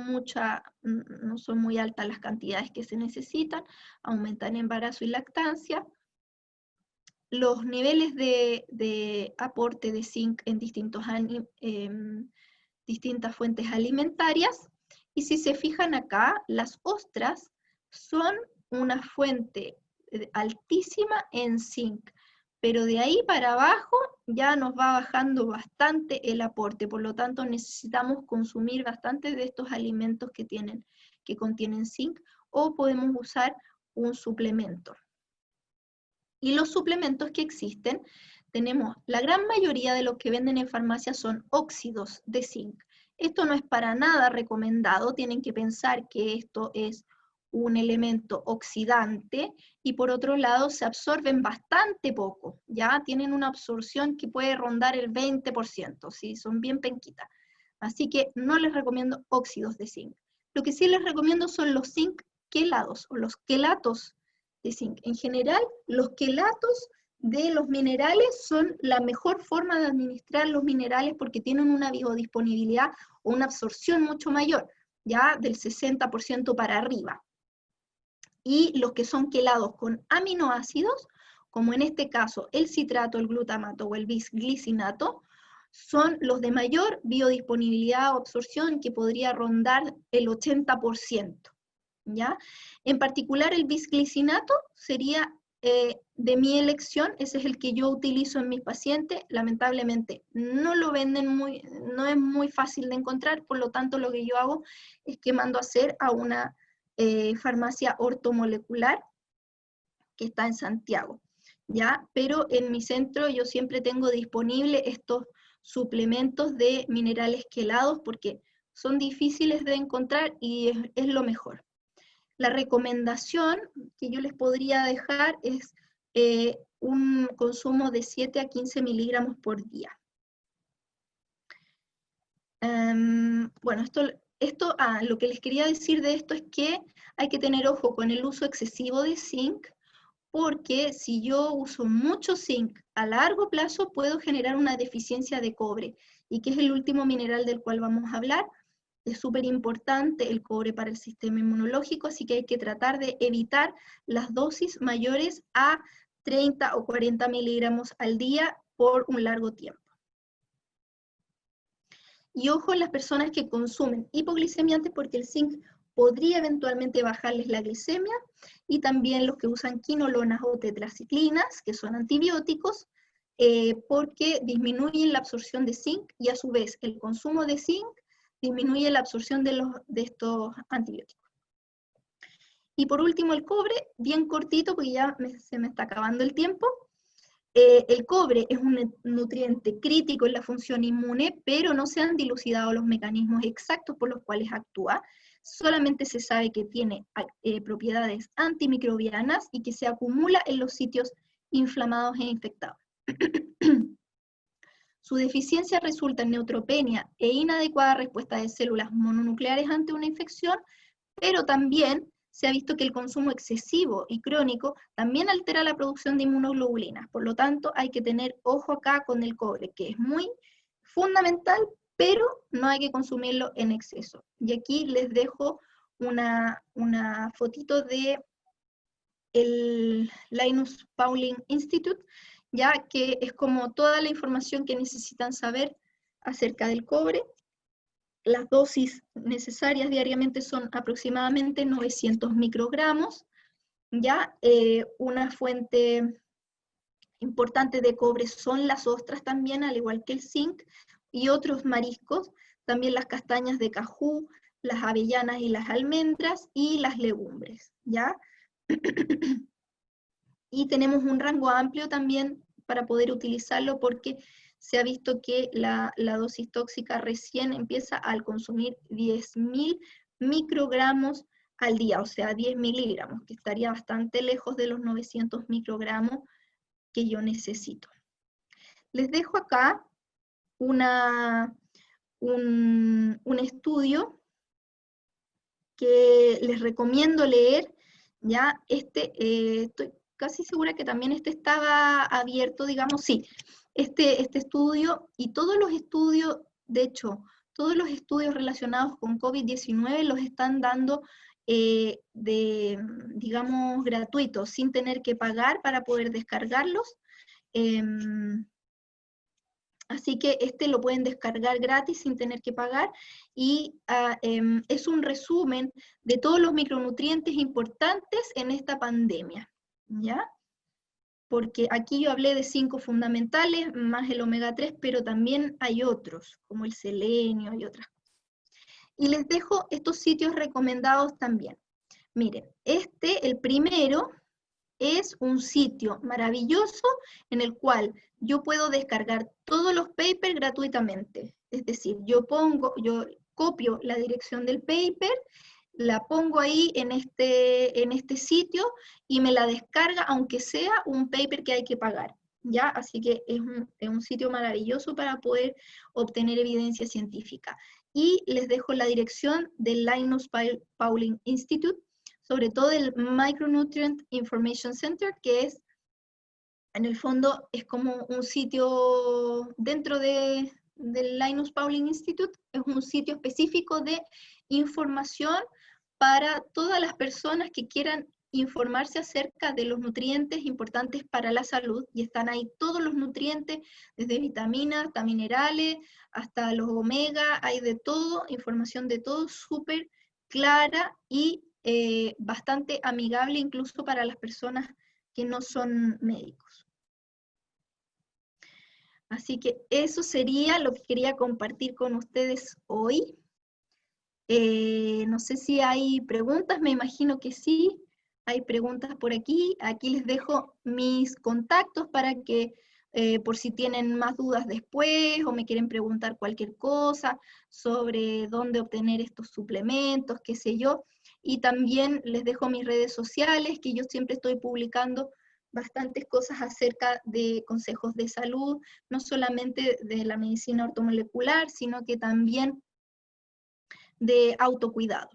muy altas las cantidades que se necesitan, aumentan embarazo y lactancia. Los niveles de aporte de zinc en distintas fuentes alimentarias, y si se fijan acá, las ostras son una fuente altísima en zinc, pero de ahí para abajo ya nos va bajando bastante el aporte, por lo tanto necesitamos consumir bastante de estos alimentos que contienen zinc, o podemos usar un suplemento. Y los suplementos que existen, tenemos la gran mayoría de los que venden en farmacia son óxidos de zinc. Esto no es para nada recomendado, tienen que pensar que esto es un elemento oxidante, y por otro lado se absorben bastante poco, ya tienen una absorción que puede rondar el 20%, ¿sí? Son bien penquitas. Así que no les recomiendo óxidos de zinc. Lo que sí les recomiendo son los zinc quelados o los quelatos de zinc. En general, los quelatos de los minerales son la mejor forma de administrar los minerales porque tienen una biodisponibilidad o una absorción mucho mayor, ya del 60% para arriba. Y los que son quelados con aminoácidos, como en este caso el citrato, el glutamato o el bisglicinato, son los de mayor biodisponibilidad o absorción, que podría rondar el 80%. ¿Ya? En particular el bisglicinato sería de mi elección, ese es el que yo utilizo en mis pacientes. Lamentablemente no lo venden no es muy fácil de encontrar, por lo tanto lo que yo hago es que mando a hacer a una farmacia ortomolecular que está en Santiago, ¿ya? Pero en mi centro yo siempre tengo disponible estos suplementos de minerales quelados porque son difíciles de encontrar y es lo mejor. La recomendación que yo les podría dejar es un consumo de 7 a 15 miligramos por día. Bueno, lo que les quería decir de esto es que hay que tener ojo con el uso excesivo de zinc, porque si yo uso mucho zinc a largo plazo puedo generar una deficiencia de cobre, y que es el último mineral del cual vamos a hablar. Es súper importante el cobre para el sistema inmunológico, así que hay que tratar de evitar las dosis mayores a 30 o 40 miligramos al día por un largo tiempo. Y ojo en las personas que consumen hipoglicemiantes, porque el zinc podría eventualmente bajarles la glicemia, y también los que usan quinolonas o tetraciclinas, que son antibióticos, porque disminuyen la absorción de zinc, y a su vez el consumo de zinc disminuye la absorción de estos antibióticos. Y por último el cobre, bien cortito porque ya se me está acabando el tiempo. El cobre es un nutriente crítico en la función inmune, pero no se han dilucidado los mecanismos exactos por los cuales actúa. Solamente se sabe que tiene propiedades antimicrobianas y que se acumula en los sitios inflamados e infectados. Su deficiencia resulta en neutropenia e inadecuada respuesta de células mononucleares ante una infección, pero también se ha visto que el consumo excesivo y crónico también altera la producción de inmunoglobulinas. Por lo tanto, hay que tener ojo acá con el cobre, que es muy fundamental, pero no hay que consumirlo en exceso. Y aquí les dejo una fotito de el Linus Pauling Institute, ya que es como toda la información que necesitan saber acerca del cobre. Las dosis necesarias diariamente son aproximadamente 900 microgramos, ya una fuente importante de cobre son las ostras también, al igual que el zinc, y otros mariscos, también las castañas de cajú, las avellanas y las almendras, y las legumbres, ¿ya? Y tenemos un rango amplio también para poder utilizarlo, porque se ha visto que la dosis tóxica recién empieza al consumir 10.000 microgramos al día, o sea, 10 miligramos, que estaría bastante lejos de los 900 microgramos que yo necesito. Les dejo acá una un estudio que les recomiendo leer, ya estoy casi segura que también estaba abierto, digamos, sí, este estudio y todos los estudios, de hecho, todos los estudios relacionados con COVID-19 los están dando digamos, gratuitos, sin tener que pagar para poder descargarlos. Así que lo pueden descargar gratis sin tener que pagar y es un resumen de todos los micronutrientes importantes en esta pandemia, ¿ya? Porque aquí yo hablé de 5 fundamentales, más el omega 3, pero también hay otros, como el selenio y otras cosas. Y les dejo estos sitios recomendados también. Miren, el primero, es un sitio maravilloso en el cual yo puedo descargar todos los papers gratuitamente. Es decir, yo copio la dirección del paper, la pongo ahí en este sitio y me la descarga, aunque sea un paper que hay que pagar, ¿ya? Así que es un sitio maravilloso para poder obtener evidencia científica. Y les dejo la dirección del Linus Pauling Institute, sobre todo el Micronutrient Information Center, que es, en el fondo, es como un sitio dentro del Linus Pauling Institute, es un sitio específico de información para todas las personas que quieran informarse acerca de los nutrientes importantes para la salud, y están ahí todos los nutrientes, desde vitaminas hasta minerales, hasta los omega, hay de todo, información de todo, súper clara y bastante amigable incluso para las personas que no son médicos. Así que eso sería lo que quería compartir con ustedes hoy. No sé si hay preguntas, me imagino que sí. Hay preguntas por aquí. Aquí les dejo mis contactos para que por si tienen más dudas después o me quieren preguntar cualquier cosa sobre dónde obtener estos suplementos, qué sé yo. Y también les dejo mis redes sociales, que yo siempre estoy publicando bastantes cosas acerca de consejos de salud, no solamente de la medicina ortomolecular, sino que también de autocuidado.